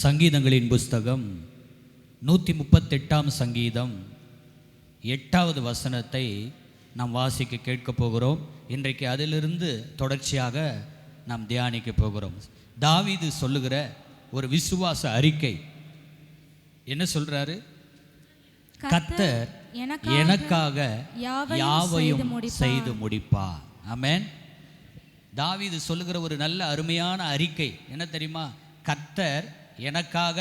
சங்கீதங்களின் புஸ்தகம் 138 சங்கீதம் 8வது வசனத்தை நாம் வாசிக்க கேட்க போகிறோம். இன்றைக்கு அதிலிருந்து தொடர்ச்சியாக நாம் தியானிக்க போகிறோம். தாவீது சொல்லுகிற ஒரு விசுவாச அறிக்கை என்ன சொல்றாரு? கர்த்தர் எனக்காக யாவையும் செய்து முடிப்பார். ஆமென். தாவீது சொல்லுகிற ஒரு நல்ல அருமையான அறிக்கை என்ன தெரியுமா? கர்த்தர் எனக்காக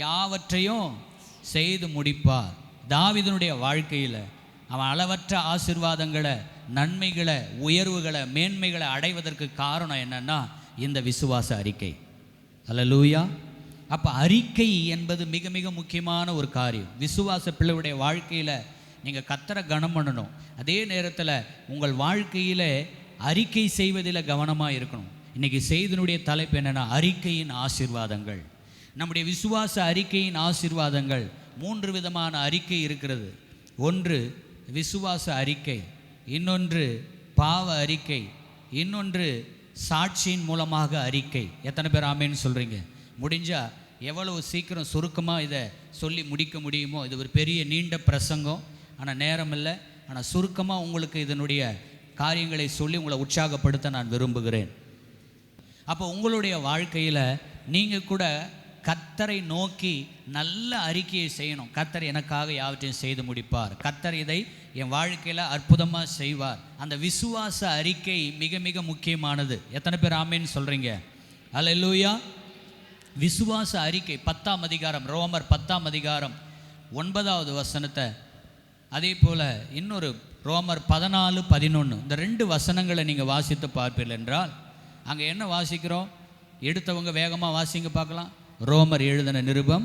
யாவற்றையும் செய்து முடிப்பார். தாவீதுனுடைய வாழ்க்கையில் அவன் அளவற்ற ஆசீர்வாதங்களை, நன்மைகளை, உயர்வுகளை, மேன்மைகளை அடைவதற்கு காரணம் என்னன்னா இந்த விசுவாச அறிக்கை. அல்லேலூயா. அப்போ அறிக்கை என்பது மிக மிக முக்கியமான ஒரு காரியம். விசுவாச பிள்ளையுடைய வாழ்க்கையில் நீங்கள் கர்த்தரை கனம் பண்ணணும். அதே நேரத்தில் உங்கள் வாழ்க்கையில் அறிக்கை செய்வதில் கவனமாக இருக்கணும். இன்றைக்கி செய்தினுடைய தலைப்பு என்னென்னா அறிக்கையின் ஆசீர்வாதங்கள். நம்முடைய விசுவாச அறிக்கையின் ஆசீர்வாதங்கள் 3 விதமான அறிக்கை இருக்கிறது. ஒன்று விசுவாச அறிக்கை, இன்னொன்று பாவ அறிக்கை, இன்னொன்று சாட்சியின் மூலமாக அறிக்கை. எத்தனை பேர் ஆமேன்னு சொல்கிறீங்க? முடிஞ்சால் எவ்வளவு சீக்கிரம் சுருக்கமாக இதை சொல்லி முடிக்க முடியுமோ. இது ஒரு பெரிய நீண்ட பிரசங்கம், ஆனால் நேரம் இல்லை. ஆனால் சுருக்கமாக உங்களுக்கு இதனுடைய காரியங்களை சொல்லி உங்களை உற்சாகப்படுத்த நான் விரும்புகிறேன். அப்போ உங்களுடைய வாழ்க்கையில் நீங்கள் கூட கர்த்தரை நோக்கி நல்ல அறிக்கையை செய்யணும். கர்த்தர் எனக்காக யாவற்றையும் செய்து முடிப்பார். கர்த்தர் இதை என் வாழ்க்கையில் அற்புதமாக செய்வார். அந்த விசுவாச அறிக்கை மிக மிக முக்கியமானது. எத்தனை பேர் ஆமேன்னு சொல்கிறீங்க? அல்லேலூயா. விசுவாச அறிக்கை 10ஆம் அதிகாரம், ரோமர் 10ஆம் அதிகாரம் 9வது வசனத்தை, அதே போல் இன்னொரு ரோமர் 14-11 இந்த 2 வசனங்களை நீங்கள் வாசித்து பார்ப்பீர்கள் என்றால் அங்கே என்ன வாசிக்கிறோம்? எடுத்தவங்க வேகமாக வாசிங்க பார்க்கலாம். ரோமர் எழுதின நிருபம்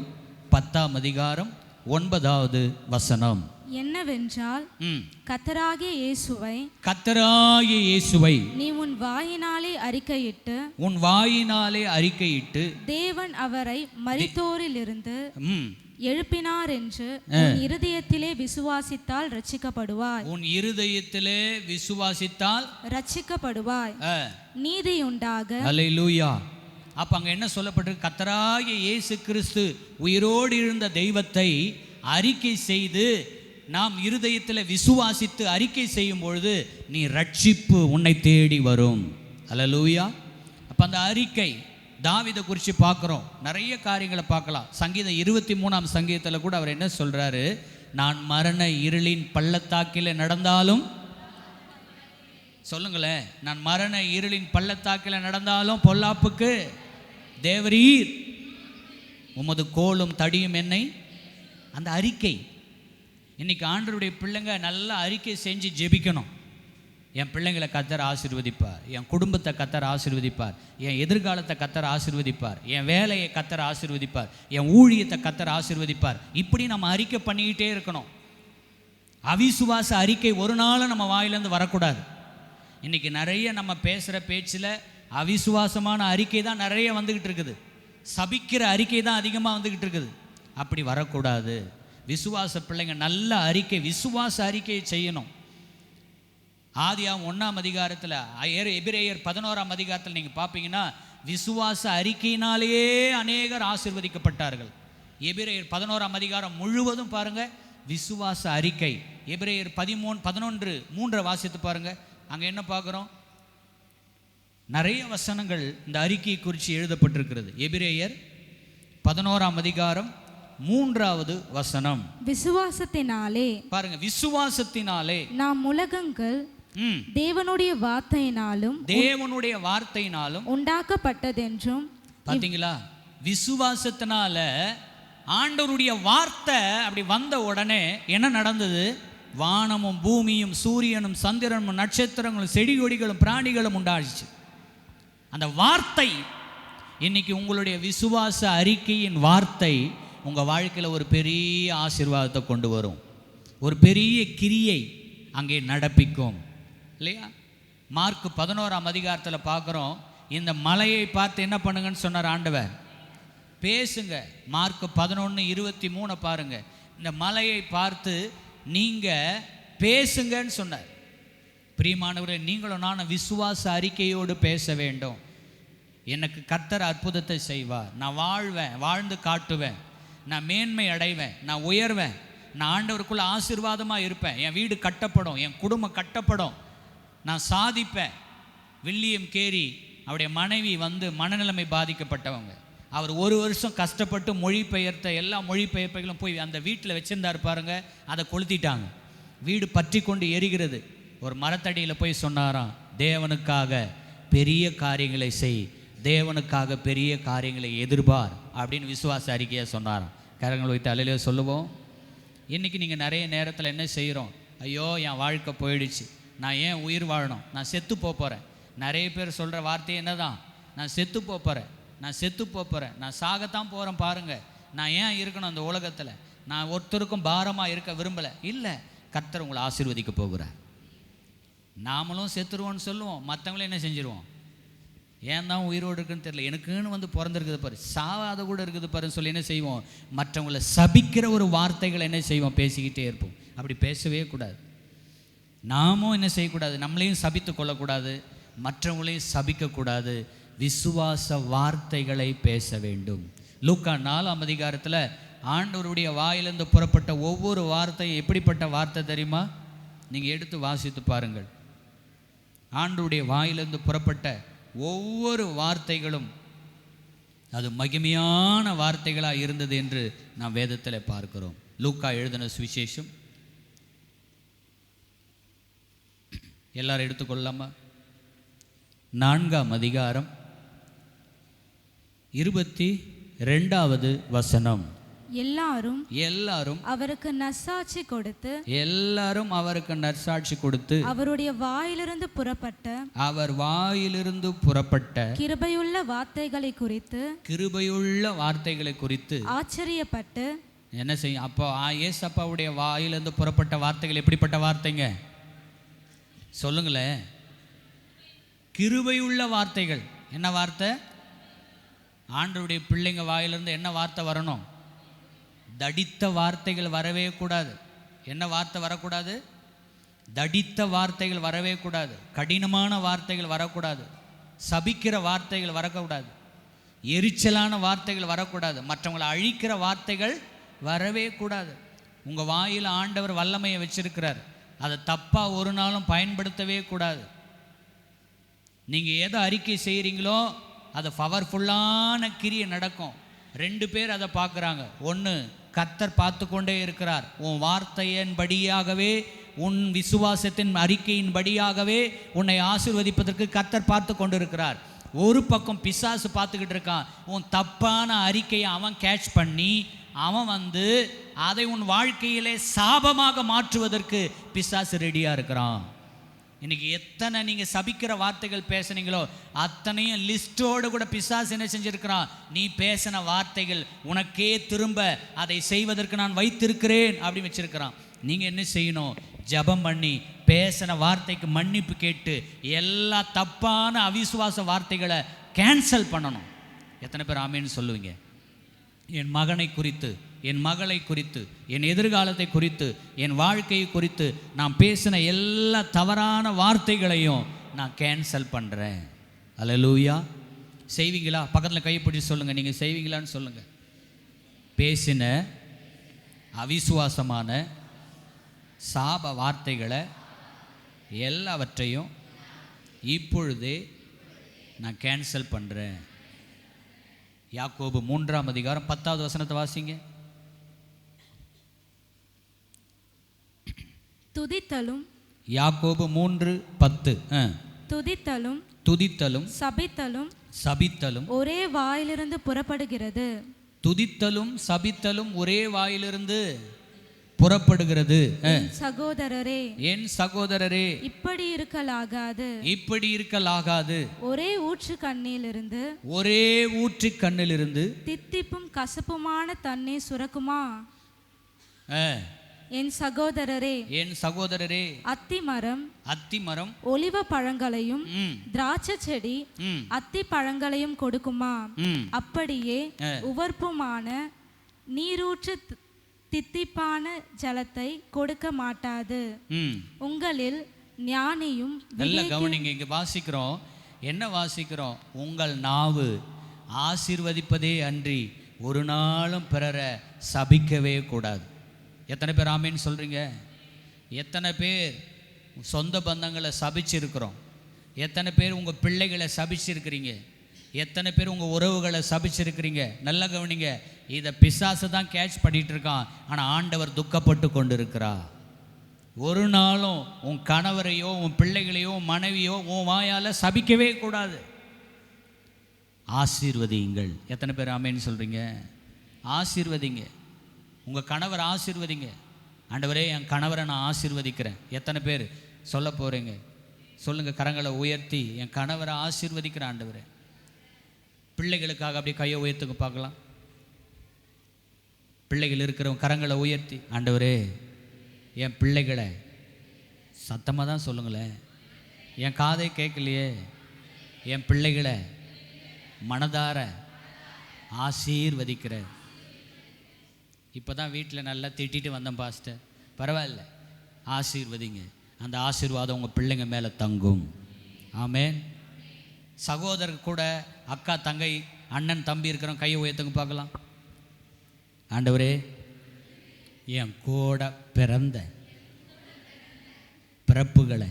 10ஆம் அதிகாரம் 9வது வசனம் என்னவென்றால், கர்த்தராகிய இயேசுவை நீ உன் வாயினாலே அறிக்கையிட்டு தேவன் அவரை மரித்தோரிலிருந்து எழுப்பினார் என்று உன் இருதயத்திலே விசுவாசித்தால் ரட்சிக்கப்படுவாய். உன் இருதயத்திலே விசுவாசித்தால் ரட்சிக்கப்படுவாய். நீதி உண்டாக. அல்லேலூயா. அப்ப அங்க என்ன சொல்லப்பட்டிருக்கு? கர்த்தராகிய இயேசு கிறிஸ்து உயிரோடு இருந்த தெய்வத்தை அறிக்கை செய்து நாம் இருதயத்தில் விசுவாசித்து அறிக்கை செய்யும் பொழுது நீ ரட்சிப்பு உன்னை தேடி வரும். அல்லேலூயா. அப்ப அந்த அறிக்கை தாவீதை குறித்து பார்க்குறோம். நிறைய காரியங்களை பார்க்கலாம். சங்கீதம் 23ஆம் சங்கீதத்தில் கூட அவர் என்ன சொல்கிறாரு? நான் மரண இருளின் பள்ளத்தாக்கில் நடந்தாலும், சொல்லுங்களேன், நான் மரண இருளின் பள்ளத்தாக்கில் நடந்தாலும் பொல்லாப்புக்கு தேவரீர் உமது கோலும் தடியும் என்னை. அந்த அறிக்கை இன்னைக்கு ஆண்டவருடைய பிள்ளைங்க நல்லா அறிக்கை செஞ்சு ஜெபிக்கணும். என் பிள்ளைங்களை கர்த்தர் ஆசீர்வதிப்பார், என் குடும்பத்தை கர்த்தர் ஆசீர்வதிப்பார், என் எதிர்காலத்தை கர்த்தர் ஆசீர்வதிப்பார், என் வேலையை கர்த்தர் ஆசீர்வதிப்பார், என் ஊழியத்தை கர்த்தர் ஆசீர்வதிப்பார். இப்படி நம்ம அறிக்கை பண்ணிக்கிட்டே இருக்கணும். அவிசுவாச அறிக்கை ஒரு நாளும் நம்ம வாயிலேருந்து வரக்கூடாது. இன்றைக்கி நிறைய நம்ம பேசுகிற பேச்சில் அவிசுவாசமான அறிக்கை தான் நிறைய வந்துக்கிட்டு இருக்குது. சபிக்கிற அறிக்கை தான் அதிகமாக வந்துக்கிட்டு இருக்குது. அப்படி வரக்கூடாது. விசுவாச பிள்ளைங்க நல்ல அறிக்கை, விசுவாச அறிக்கையை செய்யணும். ஆதியாகமம் 1ஆம் அதிகாரத்தில், எபிரேயர் 11ஆம் அதிகாரத்தில் நீங்கள் பார்ப்பீங்கன்னா விசுவாச அறிக்கையினாலேயே அநேகர் ஆசீர்வதிக்கப்பட்டார்கள். எபிரேயர் 11ஆம் அதிகாரம் முழுவதும் பாருங்கள் விசுவாச அறிக்கை. எபிரேயர் 13:11 வாசித்து பாருங்கள். அங்கே என்ன பார்க்குறோம்? நிறைய வசனங்கள் இந்த அறிக்கை குறித்து எழுதப்பட்டிருக்கிறது. எபிரேயர் 11ஆம் அதிகாரம் 3வது வசனம். விசுவாசத்தினாலே, பாருங்க, விசுவாசத்தினாலே நாம் உலகங்கள் தேவனுடைய வார்த்தையினாலும் உண்டாக்கப்பட்டதென்றும். பார்த்தீங்களா? விசுவாசத்தினால ஆண்டவருடைய வார்த்தை அப்படி வந்த உடனே என்ன நடந்தது? வானமும் பூமியும் சூரியனும் சந்திரனும் நட்சத்திரங்களும் செடி கொடிகளும் பிராணிகளும் உண்டாச்சு. அந்த வார்த்தை இன்னைக்கு உங்களுடைய விசுவாச அறிக்கையின் வார்த்தை உங்கள் வாழ்க்கையில் ஒரு பெரிய ஆசீர்வாதத்தை கொண்டு வரும். ஒரு பெரிய கிரியை அங்கே நடப்பிக்கும் இல்லையா? மார்க் 11ஆம் அதிகாரத்தில் பார்க்குறோம். இந்த மலையை பார்த்து என்ன பண்ணுங்கன்னு சொன்னார் ஆண்டவர்? பேசுங்க. மார்க் 11:23 பாருங்க. இந்த மலையை பார்த்து நீங்கள் பேசுங்கன்னு சொன்னார். பிரியமானவரே, நீங்களும் நானும் விசுவாச அறிக்கையோடு பேச வேண்டும். எனக்கு கர்த்தர் அற்புதத்தை செய்வார். நான் வாழ்வேன், வாழ்ந்து காட்டுவேன், நான் மேன்மை அடைவேன், நான் உயர்வேன், நான் ஆண்டவருக்குள்ள ஆசீர்வாதமாக இருப்பேன், என் வீடு கட்டப்படும், என் குடும்பம் கட்டப்படும், நான் சாதிப்பேன். வில்லியம் கேரி அவருடைய மனைவி மனநிலைமை பாதிக்கப்பட்டவங்க. அவர் 1 வருஷம் கஷ்டப்பட்டு மொழிபெயர்த்த எல்லா மொழிபெயர்ப்புகளும் போய் அந்த வீட்டில் வச்சுருந்தார் பாருங்க. அதை கொளுத்திட்டாங்க. வீடு பற்றி கொண்டு எரிகிறது. ஒரு மரத்தடியில் போய் சொன்னாராம், தேவனுக்காக பெரிய காரியங்களை செய், தேவனுக்காக பெரிய காரியங்களை எதிர்பார் அப்படின்னு விசுவாச அறிக்கையாக சொன்னாராம். கரங்களை வைத்து அல்லேலூயா சொல்லுவோம். இன்றைக்கி நீங்கள் நிறைய நேரத்தில் என்ன செய்கிறோம்? ஐயோ என் வாழ்க்கை போயிடுச்சு, நான் ஏன் உயிர் வாழணும், நான் செத்து போகிறேன். நிறைய பேர் சொல்கிற வார்த்தை என்ன தான்? நான் செத்து போகிறேன், நான் செத்து போகிறேன், நான் சாகத்தான் போகிறேன் பாருங்கள், நான் ஏன் இருக்கணும் அந்த உலகத்தில், நான் ஒருத்தருக்கும் பாரமாக இருக்க விரும்பலை. இல்லை, கர்த்தர் உங்களை ஆசீர்வதிக்க போகிறார். நாமளும் செத்துருவோன்னு சொல்லுவோம், மற்றவங்களும் என்ன செஞ்சுருவோம்? ஏன் தான் உயிரோடு இருக்குன்னு தெரியல, எனக்குன்னு பிறந்திருக்குது பாரு, சாவாத கூட இருக்குது பாருன்னு சொல்லி என்ன செய்வோம்? மற்றவங்களை சபிக்கிற ஒரு வார்த்தைகளை என்ன செய்வோம்? பேசிக்கிட்டே இருப்போம். அப்படி பேசவே கூடாது. நாமும் என்ன செய்யக்கூடாது? நம்மளையும் சபித்து கொள்ளக்கூடாது, மற்றவங்களையும் சபிக்கக்கூடாது. விசுவாச வார்த்தைகளை பேச வேண்டும். லூக்கா 4ஆம் அதிகாரத்தில் ஆண்டவருடைய வாயிலிருந்து புறப்பட்ட ஒவ்வொரு வார்த்தையும் எப்படிப்பட்ட வார்த்தை தெரியுமா? நீங்கள் எடுத்து வாசித்து பாருங்கள். ஆண்டவருடைய வாயிலிருந்து புறப்பட்ட ஒவ்வொரு வார்த்தைகளும் அது மகிமையான வார்த்தைகளாக இருந்தது என்று நாம் வேதத்தில் பார்க்கிறோம். லூக்கா எழுதின சுவிசேஷம் எல்லாரும் எடுத்துக்கொள்ளாமா? 4ஆம் அதிகாரம் 22வது வசனம். எல்லாரும் அவருக்கு நற்சாட்சி கொடுத்து அவருடைய வாயிலிருந்து புறப்பட்ட கிருபையுள்ள வார்த்தைகளை குறித்து ஆச்சரியப்பட்டு என்ன செய்யும்? அப்போ ஏசப்பாவுடைய வாயிலிருந்து புறப்பட்ட வார்த்தைகள் எப்படிப்பட்ட வார்த்தைங்க? சொல்லுங்களேன். கிருபையுள்ள வார்த்தைகள். என்ன வார்த்தை? ஆண்டவருடைய பிள்ளைங்க வாயிலிருந்து என்ன வார்த்தை வரணும்? தடித்த வார்த்தைகள் வரவே கூடாது. என்ன வார்த்தை வரக்கூடாது? தடித்த வார்த்தைகள் வரவே கூடாது. கடினமான வார்த்தைகள் வரக்கூடாது. சபிக்கிற வார்த்தைகள் வரக்கூடாது. எரிச்சலான வார்த்தைகள் வரக்கூடாது. மற்றவங்களை அழிக்கிற வார்த்தைகள் வரவே கூடாது. உங்கள் வாயில் ஆண்டவர் வல்லமையை வச்சிருக்கிறார். அதை தப்பாக ஒரு நாளும் பயன்படுத்தவே கூடாது. நீங்கள் எதை அறிக்கை செய்கிறீங்களோ அது பவர்ஃபுல்லான கிரியை நடக்கும். 2 பேர் அதை பார்க்குறாங்க. ஒன்று, கர்த்தர் பார்த்து கொண்டே இருக்கிறார். உன் வார்த்தையின்படியாகவே, உன் விசுவாசத்தின் அறிக்கையின் படியாகவே உன்னை ஆசீர்வதிப்பதற்கு கர்த்தர் பார்த்து கொண்டு இருக்கிறார். ஒரு பக்கம் பிசாசு பார்த்துக்கிட்டு இருக்கான். உன் தப்பான அறிக்கையை அவன் கேட்ச் பண்ணி அவன் அதை உன் வாழ்க்கையிலே சாபமாக மாற்றுவதற்கு பிசாசு ரெடியாக இருக்கிறான். இன்னைக்கு எத்தனை நீங்கள் சபிக்கிற வார்த்தைகள் பேசுனீங்களோ அத்தனையும் லிஸ்டோடு கூட பிசாசு என்ன செஞ்சிருக்கிறான்? நீ பேசின வார்த்தைகள் உனக்கே திரும்ப அதை செய்வதற்கு நான் வைத்திருக்கிறேன் அப்படி வச்சிருக்கிறான். நீங்கள் என்ன செய்யணும்? ஜெபம் பண்ணி பேசின வார்த்தைக்கு மன்னிப்பு கேட்டு எல்லா தப்பான அவிசுவாச வார்த்தைகளை கேன்சல் பண்ணணும். எத்தனை பேர் ஆமேன்னு சொல்லுவீங்க? என் மகனை குறித்து, என் மகளை குறித்து, என் எதிர்காலத்தை குறித்து, என் வாழ்க்கையை குறித்து நான் பேசின எல்லா தவறான வார்த்தைகளையும் நான் கேன்சல் பண்ணுறேன். அல்லேலூயா. செய்வீங்களா? பக்கத்தில் கைப்பிடிச்சு சொல்லுங்கள். நீங்கள் செய்வீங்களான்னு சொல்லுங்கள். பேசின அவிசுவாசமான சாப வார்த்தைகளை எல்லாவற்றையும் இப்பொழுதே நான் கேன்சல் பண்ணுறேன். யாக்கோபு 3ஆம் அதிகாரம் 10வது வசனத்தை வாசிங்க. துதித்தலும். யாக்கோபு 3:10. துதித்தலும் சபித்தலும் ஒரே வாயிலிருந்து புறப்படுகிறது. துதித்தலும் சபித்தலும் ஒரே வாயிலிருந்து புறப்படுகிறது. என் சகோதரரே இப்படி இருக்கலாகாது. ஒரே ஊற்று கண்ணிலிருந்து தித்திப்பும் கசப்புமான தண்ணீர் சுரக்குமா? என் சகோதரரே அத்திமரம் ஒலிவ பழங்களையும் திராட்சை செடி அத்தி பழங்களையும் கொடுக்குமா? அப்படியே உவர்ப்புமான நீரூற்று தித்திப்பான ஜலத்தை கொடுக்க மாட்டாது. உங்களில் ஞானியும். நல்ல கவனிங்க. இங்க வாசிக்கிறோம், என்ன வாசிக்கிறோம்? உங்கள் நாவு ஆசீர்வதிப்பதே அன்றி ஒரு நாளும் பிறரை சபிக்கவே கூடாது. எத்தனை பேர் ஆமேன்னு சொல்கிறீங்க? எத்தனை பேர் சொந்த பந்தங்களை சபிச்சிருக்கிறோம்? எத்தனை பேர் உங்கள் பிள்ளைகளை சபிச்சிருக்கிறீங்க? எத்தனை பேர் உங்கள் உறவுகளை சபிச்சிருக்கிறீங்க? நல்லா கவனிங்க. இதை பிசாசு தான் கேட்ச் பண்ணிகிட்டு இருக்கான். ஆனால் ஆண்டவர் துக்கப்பட்டு கொண்டு இருக்கிறா. ஒரு நாளும் உன் கணவரையோ உன் பிள்ளைகளையோ உன் மனைவியோ உன் வாயால் சபிக்கவே கூடாது. ஆசீர்வதியுங்கள். எத்தனை பேர் ஆமேன்னு சொல்கிறீங்க? ஆசீர்வதிங்க. உங்கள் கணவர் ஆசீர்வதிங்க. ஆண்டவரே, என் கணவரை நான் ஆசீர்வதிக்கிறேன். எத்தனை பேர் சொல்ல போகிறீங்க? சொல்லுங்கள், கரங்களை உயர்த்தி. என் கணவரை ஆசீர்வதிக்கிறேன் ஆண்டவரே. பிள்ளைகளுக்காக அப்படியே கையை உயர்த்துங்க பார்க்கலாம். பிள்ளைகள் இருக்கிறவங்க கரங்களை உயர்த்தி, ஆண்டவரே என் பிள்ளைகளை, சத்தமாக தான் சொல்லுங்களேன், என் காதை கேட்கலையே, என் பிள்ளைகளை மனதார ஆசீர்வதிக்கிற. இப்போ தான் வீட்டில் நல்லா திட்டிட்டு வந்தேன் பாஸ்டர். பரவாயில்ல, ஆசீர்வதிங்க. அந்த ஆசீர்வாதம் உங்கள் பிள்ளைங்க மேலே தங்கும். ஆமென். சகோதரர் கூட, அக்கா தங்கை அண்ணன் தம்பி இருக்கிறவங்க கையை உயர்த்துங்க பார்க்கலாம். ஆண்டவரே, என் கூட பிறந்த பிறப்புகளை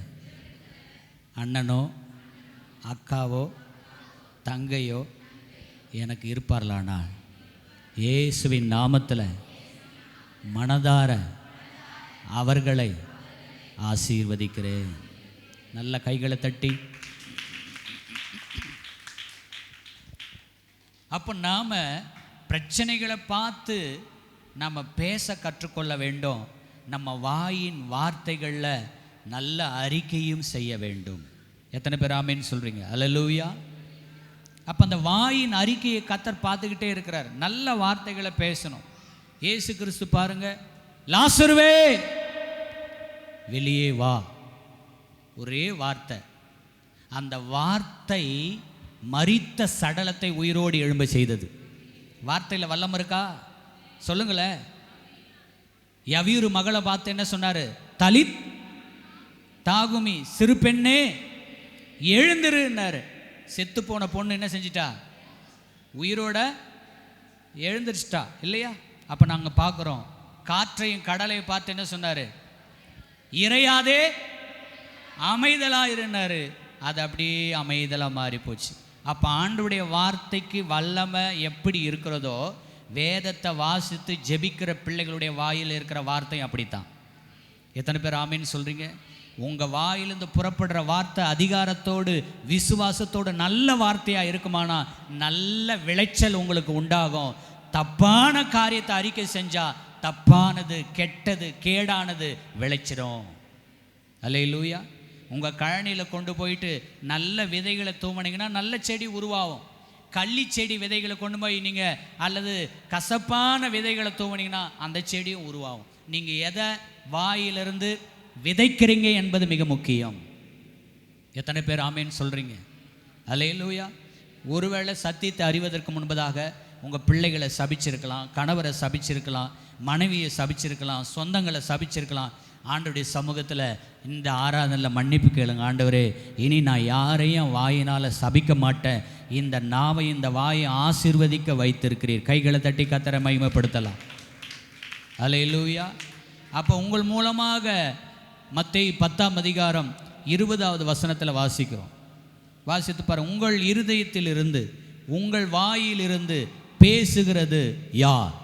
அண்ணனோ அக்காவோ தங்கையோ எனக்கு இருப்பார்களானால் இயேசுவின் நாமத்தில் மனதார அவர்களை ஆசீர்வதிக்கிறேன். நல்ல கைகளை தட்டி. அப்போ நாம் பிரச்சனைகளை பார்த்து நம்ம பேச கற்றுக்கொள்ள வேண்டும். நம்ம வாயின் வார்த்தைகளில் நல்ல அறிக்கையும் செய்ய வேண்டும். எத்தனை பேர் ஆமேன்னு சொல்கிறீங்க? அல்லேலூயா. அப்போ அந்த வாயின் அறிக்கையை கர்த்தர் பார்த்துக்கிட்டே இருக்கிறார். நல்ல வார்த்தைகளை பேசணும். இயேசு கிறிஸ்து பாருங்க, லாசருவே வெளியே வா, ஒரே வார்த்தை. அந்த வார்த்தை மரித்த சடலத்தை உயிரோடு எழும்ப செய்தது. வார்த்தையில் வல்லம் இருக்கா? சொல்லுங்களேன். யவீரு மகளை பார்த்து என்ன சொன்னாரு? தலித் தாகுமி, சிறு பெண்ணே எழுந்திருன்னாரு. செத்து போன பொண்ணு என்ன செஞ்சிட்டா? உயிரோட எழுந்திரிச்சிட்டா இல்லையா? அப்போ நாங்கள் பார்க்குறோம், காற்றையும் கடலையும் பார்த்து என்ன சொன்னார்? இறையாதே அமைதலாயிருந்தாரு. அது அப்படியே அமைதலாக மாறி போச்சு. அப்போ ஆண்டவருடைய வார்த்தைக்கு வல்லமை எப்படி இருக்கிறதோ, வேதத்தை வாசித்து ஜெபிக்கிற பிள்ளைகளுடைய வாயில் இருக்கிற வார்த்தை அப்படித்தான். எத்தனை பேர் ஆமேன்னு சொல்கிறீங்க? உங்கள் வாயிலிருந்து புறப்படுற வார்த்தை அதிகாரத்தோடு விசுவாசத்தோடு நல்ல வார்த்தையாக இருக்குமானா நல்ல விளைச்சல் உங்களுக்கு உண்டாகும். தப்பான காரியத்தை அறிக்கை செஞ்சால் தப்பானது, கெட்டது, கேடானது விளைச்சிடும். அல்லேலூயா. உங்கள் கழனியில் கொண்டு போயிட்டு நல்ல விதைகளை தூவனீங்கன்னா நல்ல செடி உருவாகும். கள்ளி செடி விதைகளை கொண்டு போய் நீங்கள் அல்லது கசப்பான விதைகளை தூவனீங்கன்னா அந்த செடியும் உருவாகும். நீங்கள் எதை வாயிலிருந்து விதைக்கிறீங்க என்பது மிக முக்கியம். எத்தனை பேர் ஆமேன்னு சொல்கிறீங்க? அல்லேலூயா. ஒருவேளை சத்தியத்தை அறிவதற்கு முன்பதாக உங்கள் பிள்ளைகளை சபிச்சிருக்கலாம், கணவரை சபிச்சிருக்கலாம், மனைவியை சபிச்சிருக்கலாம், சொந்தங்களை சபிச்சிருக்கலாம். ஆண்டவருடைய சமூகத்தில் இந்த ஆராதனையில் மன்னிப்பு கேளுங்க. ஆண்டவரே, இனி நான் யாரையும் வாயினால் சபிக்க மாட்டேன். இந்த நாவை, இந்த வாயை ஆசீர்வதிக்க வைத்திருக்கிறீர். கைகளை தட்டி கர்த்தரை மகிமைப்படுத்தலாம். அல்லேலூயா. அப்போ உங்கள் மூலமாக மத்தேயு 10:20 வாசிக்கிறோம். வாசித்து பாருங்கள். உங்கள் இருதயத்திலிருந்து, உங்கள் வாயிலிருந்து பேசுகிறது யார்?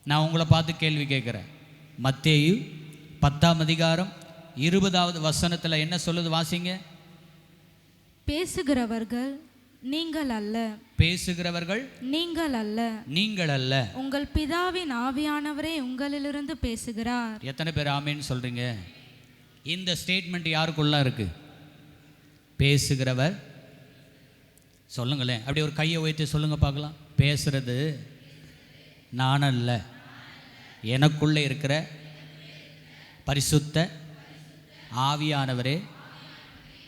நான் உங்களை பார்த்து கேள்வி கேட்குறேன். மத்தேயு 10:20 என்ன சொல்லுது? வாசிங்க. பேசுகிறவர்கள் நீங்கள் அல்ல. பேசுகிறவர்கள் நீங்கள் அல்ல. நீங்கள் அல்ல. உங்கள் பிதாவின் ஆவியானவரே உங்களிலிருந்து பேசுகிறார். எத்தனை பேர் ஆமேன்னு சொல்றீங்க? இந்த ஸ்டேட்மெண்ட் யாருக்குள்ள இருக்கு? பேசுகிறவர். சொல்லுங்களேன். அப்படி ஒரு கையை உயர்த்தி சொல்லுங்க பார்க்கலாம். பேசுறது நான் அல்ல, எனக்குள்ளே இருக்கிற பரிசுத்த ஆவியானவரே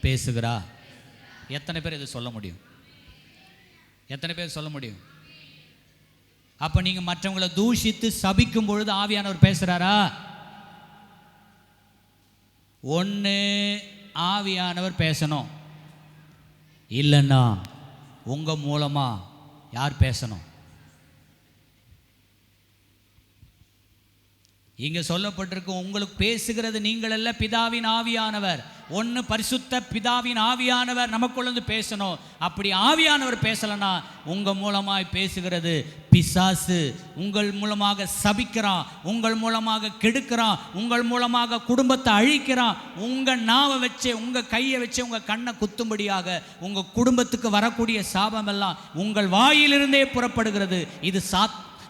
பேசுகிறா. எத்தனை பேர் இதை சொல்ல முடியும்? எத்தனை பேர் சொல்ல முடியும்? அப்போ நீங்கள் மற்றவங்களை தூஷித்து சபிக்கும் பொழுது ஆவியானவர் பேசுகிறாரா? ஒன்று ஆவியானவர் பேசணும், இல்லைன்னா உங்கள் மூலமாக யார் பேசணும்? இங்கே சொல்லப்பட்டிருக்கு, உங்களுக்கு பேசுகிறது நீங்கள் அல்ல, பிதாவின் ஆவியானவர். ஒன்று பரிசுத்த பிதாவின் ஆவியானவர் நமக்குள்ளே பேசணும். அப்படி ஆவியானவர் பேசலைன்னா உங்கள் மூலமாய் பேசுகிறது பிசாசு. உங்கள் மூலமாக சபிக்கிறான், உங்கள் மூலமாக கெடுக்கிறான், உங்கள் மூலமாக குடும்பத்தை அழிக்கிறான். உங்கள் நாவை வச்சு, உங்கள் கையை வச்சு உங்கள் கண்ணை குத்தும்படியாக உங்கள் குடும்பத்துக்கு வரக்கூடிய சாபமெல்லாம் உங்கள் வாயிலிருந்தே புறப்படுகிறது.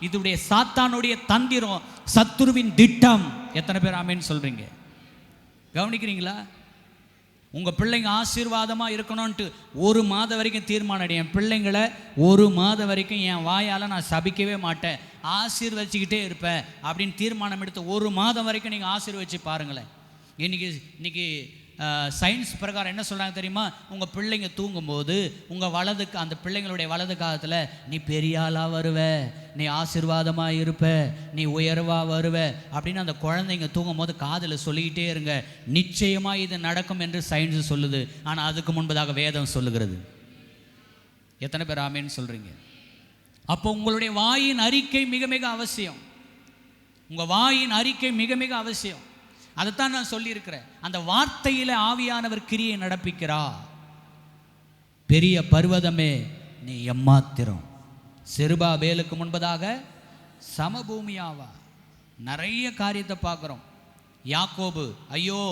இதுடைய சாத்தானுடைய தந்திரம், சத்துருவின் திட்டம். எத்தனை பேர் ஆமேன்னு சொல்றீங்க? கவனிக்கிறீங்களா? உங்கள் பிள்ளைங்க ஆசீர்வாதமாக இருக்கணும்ன்ட்டு ஒரு மாதம் வரைக்கும் தீர்மானம் எடு. என் பிள்ளைங்களை ஒரு மாதம் வரைக்கும் என் வாயால் நான் சபிக்கவே மாட்டேன், ஆசீர்வதிச்சுக்கிட்டே இருப்பேன் அப்படின்னு தீர்மானம் எடுத்து ஒரு மாதம் வரைக்கும் நீங்கள் ஆசீர்வதிச்சு பாருங்களேன். இன்னைக்கு சயின்ஸ் பிரகாரம் என்ன சொல்கிறாங்க தெரியுமா? உங்கள் பிள்ளைங்க தூங்கும்போது அந்த பிள்ளைங்களுடைய வலது காலத்தில் நீ பெரிய ஆளாக வருவ, நீ ஆசீர்வாதமாக இருப்ப, நீ உயர்வாக வருவ அப்படின்னு அந்த குழந்தைங்க தூங்கும் போது காதில் சொல்லிக்கிட்டே இருங்க. நிச்சயமாக இது நடக்கும் என்று சயின்ஸ் சொல்லுது. ஆனால் அதுக்கு முன்பதாக வேதம் சொல்லுகிறது. எத்தனை பேர் ஆமேன்னு சொல்கிறீங்க? அப்போ உங்களுடைய வாயின் அறிக்கை மிக மிக அவசியம். உங்கள் வாயின் அறிக்கை மிக மிக அவசியம். அதைத்தான் நான் சொல்லியிருக்கிறேன். அந்த வார்த்தையில் ஆவியானவர் கிரியை நடப்பிக்கிறா. பெரிய பர்வதமே நீ எம்மாத்திரம், செருபாபேலுக்கு முன்பதாக சமபூமியாவா. நிறைய காரியத்தை பார்க்குறோம். யாக்கோபு, ஐயோ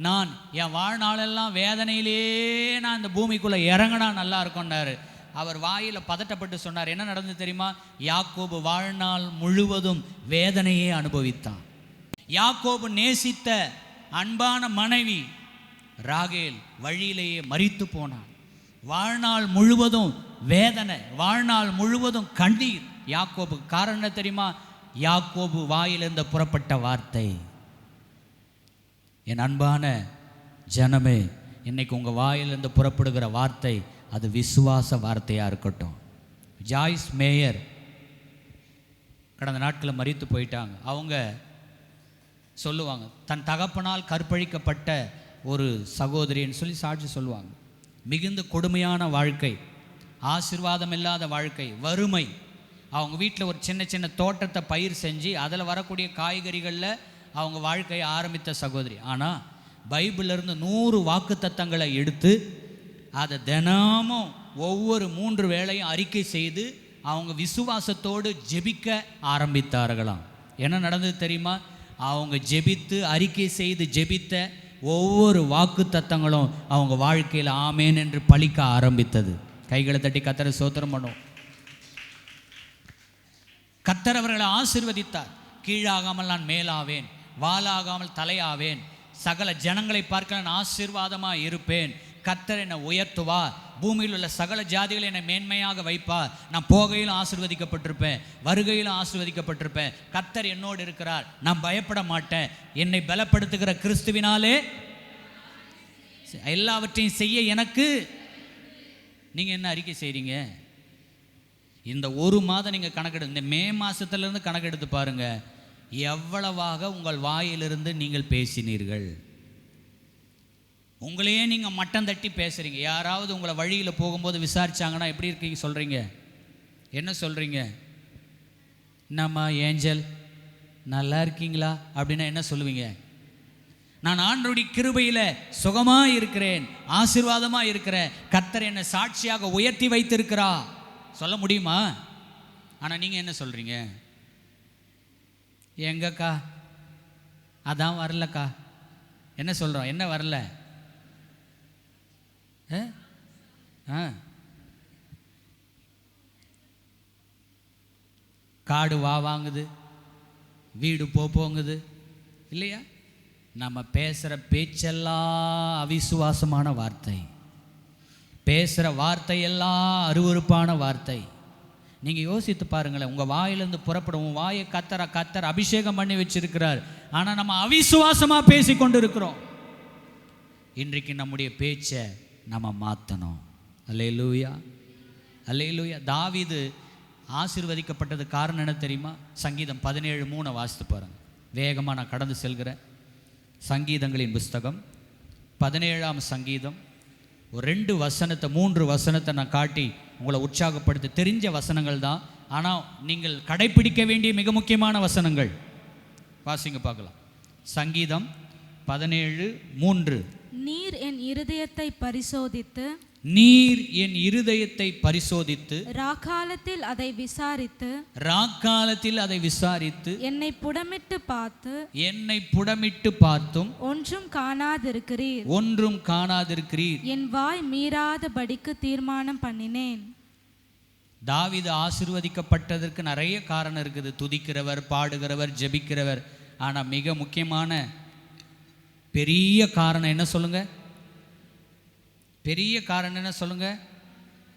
நான் என் வாழ்நாளெல்லாம் வேதனையிலே நான் இந்த பூமிக்குள்ளே இறங்கினா நல்லா இருக்கும்னாரு. அவர் வாயில் பதட்டப்பட்டு சொன்னார். என்ன நடந்தது தெரியுமா? யாக்கோபு வாழ்நாள் முழுவதும் வேதனையே அனுபவித்தான். யாக்கோபு நேசித்த அன்பான மனைவி ராகேல் வழியிலேயே மரித்து போனான். வாழ்நாள் முழுவதும் வேதனை, வாழ்நாள் முழுவதும் கண்ணீர் யாக்கோபு. காரணம் என்ன தெரியுமா? யாக்கோபு வாயிலிருந்து புறப்பட்ட வார்த்தை. என் அன்பான ஜனமே, இன்னைக்கு உங்கள் வாயிலிருந்து புறப்படுகிற வார்த்தை அது விசுவாச வார்த்தையாக இருக்கட்டும். ஜாய்ஸ் மேயர் கடந்த நாட்களில் மரித்து போயிட்டாங்க. அவங்க சொல்லுவாங்க, தன் தகப்பனால் கற்பழிக்கப்பட்ட ஒரு சகோதரின்னு சொல்லி சாட்சி சொல்லுவாங்க. மிகுந்த கொடுமையான வாழ்க்கை, ஆசீர்வாதம் இல்லாத வாழ்க்கை, வறுமை. அவங்க வீட்டில் ஒரு சின்ன சின்ன தோட்டத்தை பயிர் செஞ்சு அதில் வரக்கூடிய காய்கறிகளில் அவங்க வாழ்க்கையை ஆரம்பித்த சகோதரி. ஆனால் பைபிளிலிருந்து 100 வாக்குத்தத்தங்களை எடுத்து அதை தினமும் ஒவ்வொரு 3 வேளையும் அறிக்கை செய்து அவங்க விசுவாசத்தோடு ஜெபிக்க ஆரம்பித்தார்களாம். என்ன நடந்தது தெரியுமா? அவங்க ஜெபித்து அறிக்கை செய்து ஜெபித்த ஒவ்வொரு வாக்கு தத்தங்களும் அவங்க வாழ்க்கையில் ஆமேன் என்று பலிக்க ஆரம்பித்தது. கைகளை தட்டி கர்த்தரை ஸ்தோத்திரம் பண்ணுவோம். கர்த்தர் அவர்களை ஆசீர்வதித்தார். கீழாகாமல் நான் மேலாவேன், வாலாகாமல் தலையாவேன், சகல ஜனங்களை பார்க்க நான் ஆசீர்வாதமாக இருப்பேன். கர்த்தர் என்னை உயர்த்துவா, பூமியில் உள்ள சகல ஜாதிகளை என்னை மேன்மையாக வைப்பா. நான் போகையிலும் ஆசீர்வதிக்கப்பட்டிருப்பேன், வருகையிலும் ஆசீர்வதிக்கப்பட்டிருப்பேன். கர்த்தர் என்னோடு இருக்கிறார், நான் பயப்பட மாட்டேன். என்னை பலப்படுத்துகிற கிறிஸ்துவினாலே எல்லாவற்றையும் செய்ய எனக்கு. நீங்கள் என்ன அறிக்கை செய்கிறீங்க? இந்த ஒரு மாதம் நீங்கள் கணக்கெடு, இந்த மே மாதத்துலேருந்து கணக்கெடுத்து பாருங்கள், எவ்வளவாக உங்கள் வாயிலிருந்து நீங்கள் பேசினீர்கள். உங்களையே நீங்கள் மட்டம் தட்டி பேசுகிறீங்க. யாராவது உங்களை வழியில் போகும்போது விசாரித்தாங்கன்னா எப்படி இருக்கீங்க சொல்கிறீங்க? என்ன சொல்கிறீங்க? என்னம்மா ஏஞ்சல் நல்லா இருக்கீங்களா அப்படின்னா என்ன சொல்லுவீங்க? நான் ஆண்டவருடைய கிருபையில் சுகமாக இருக்கிறேன், ஆசீர்வாதமாக இருக்கிறேன், கர்த்தர் என்னை சாட்சியாக உயர்த்தி வைத்திருக்கிறா சொல்ல முடியுமா? ஆனால் நீங்கள் என்ன சொல்கிறீங்க? எங்கக்கா அதான் வரலக்கா. என்ன சொல்கிறோம்? என்ன வரல? காடு வாங்குது, வீடு போங்குது இல்லையா? நம்ம பேசுகிற பேச்செல்லாம் அவிசுவாசமான வார்த்தை, பேசுகிற வார்த்தையெல்லாம் அருவருப்பான வார்த்தை. நீங்கள் யோசித்து பாருங்களேன். உங்கள் வாயிலிருந்து புறப்படும், உன் வாயை கத்தர் அபிஷேகம் பண்ணி வச்சிருக்கிறார். ஆனால் நம்ம அவிசுவாசமாக பேசி கொண்டு இருக்கிறோம். இன்றைக்கு நம்முடைய பேச்சை நம்ம மாற்றணும். அல்லேலூயா, அல்லேலூயா. தாவீது ஆசீர்வதிக்கப்பட்டது காரணம் என்ன தெரியுமா? சங்கீதம் 17:3 வாசித்து பாருங்கள். வேகமாக நான் கடந்து செல்கிறேன். சங்கீதங்களின் புஸ்தகம் 17ஆம் சங்கீதம் ஒரு 2 வசனத்தை 3 வசனத்தை நான் காட்டி உங்களை உற்சாகப்படுத்த தெரிஞ்ச வசனங்கள் தான், ஆனால் நீங்கள் கடைப்பிடிக்க வேண்டிய மிக முக்கியமான வசனங்கள். வாசிங்க பார்க்கலாம். சங்கீதம் 17:3. நீர் என் இருதயத்தை பரிசோதித்து, நீர் என் இருதயத்தை பரிசோதித்து, ராக்காலத்தில் அதை விசாரித்து, ராக்காலத்தில் அதை விசாரித்து, என்னை புடமிட்டு பார்த்து, என்னை புடமிட்டு பார்த்தும் ஒன்றும் காணாதிருக்கிறீர், ஒன்றும் காணாதிருக்கிறீர். என் வாய் மீறாதபடிக்கு தீர்மானம் பண்ணினேன். தாவீது ஆசீர்வதிக்கப்பட்டதற்கு நிறைய காரணம் இருக்குது. துதிக்கிறவர், பாடுகிறவர், ஜெபிக்கிறவர். ஆனால் மிக முக்கியமான பெரிய காரணம் என்ன சொல்லுங்க? பெரிய காரணம் என்ன சொல்லுங்க?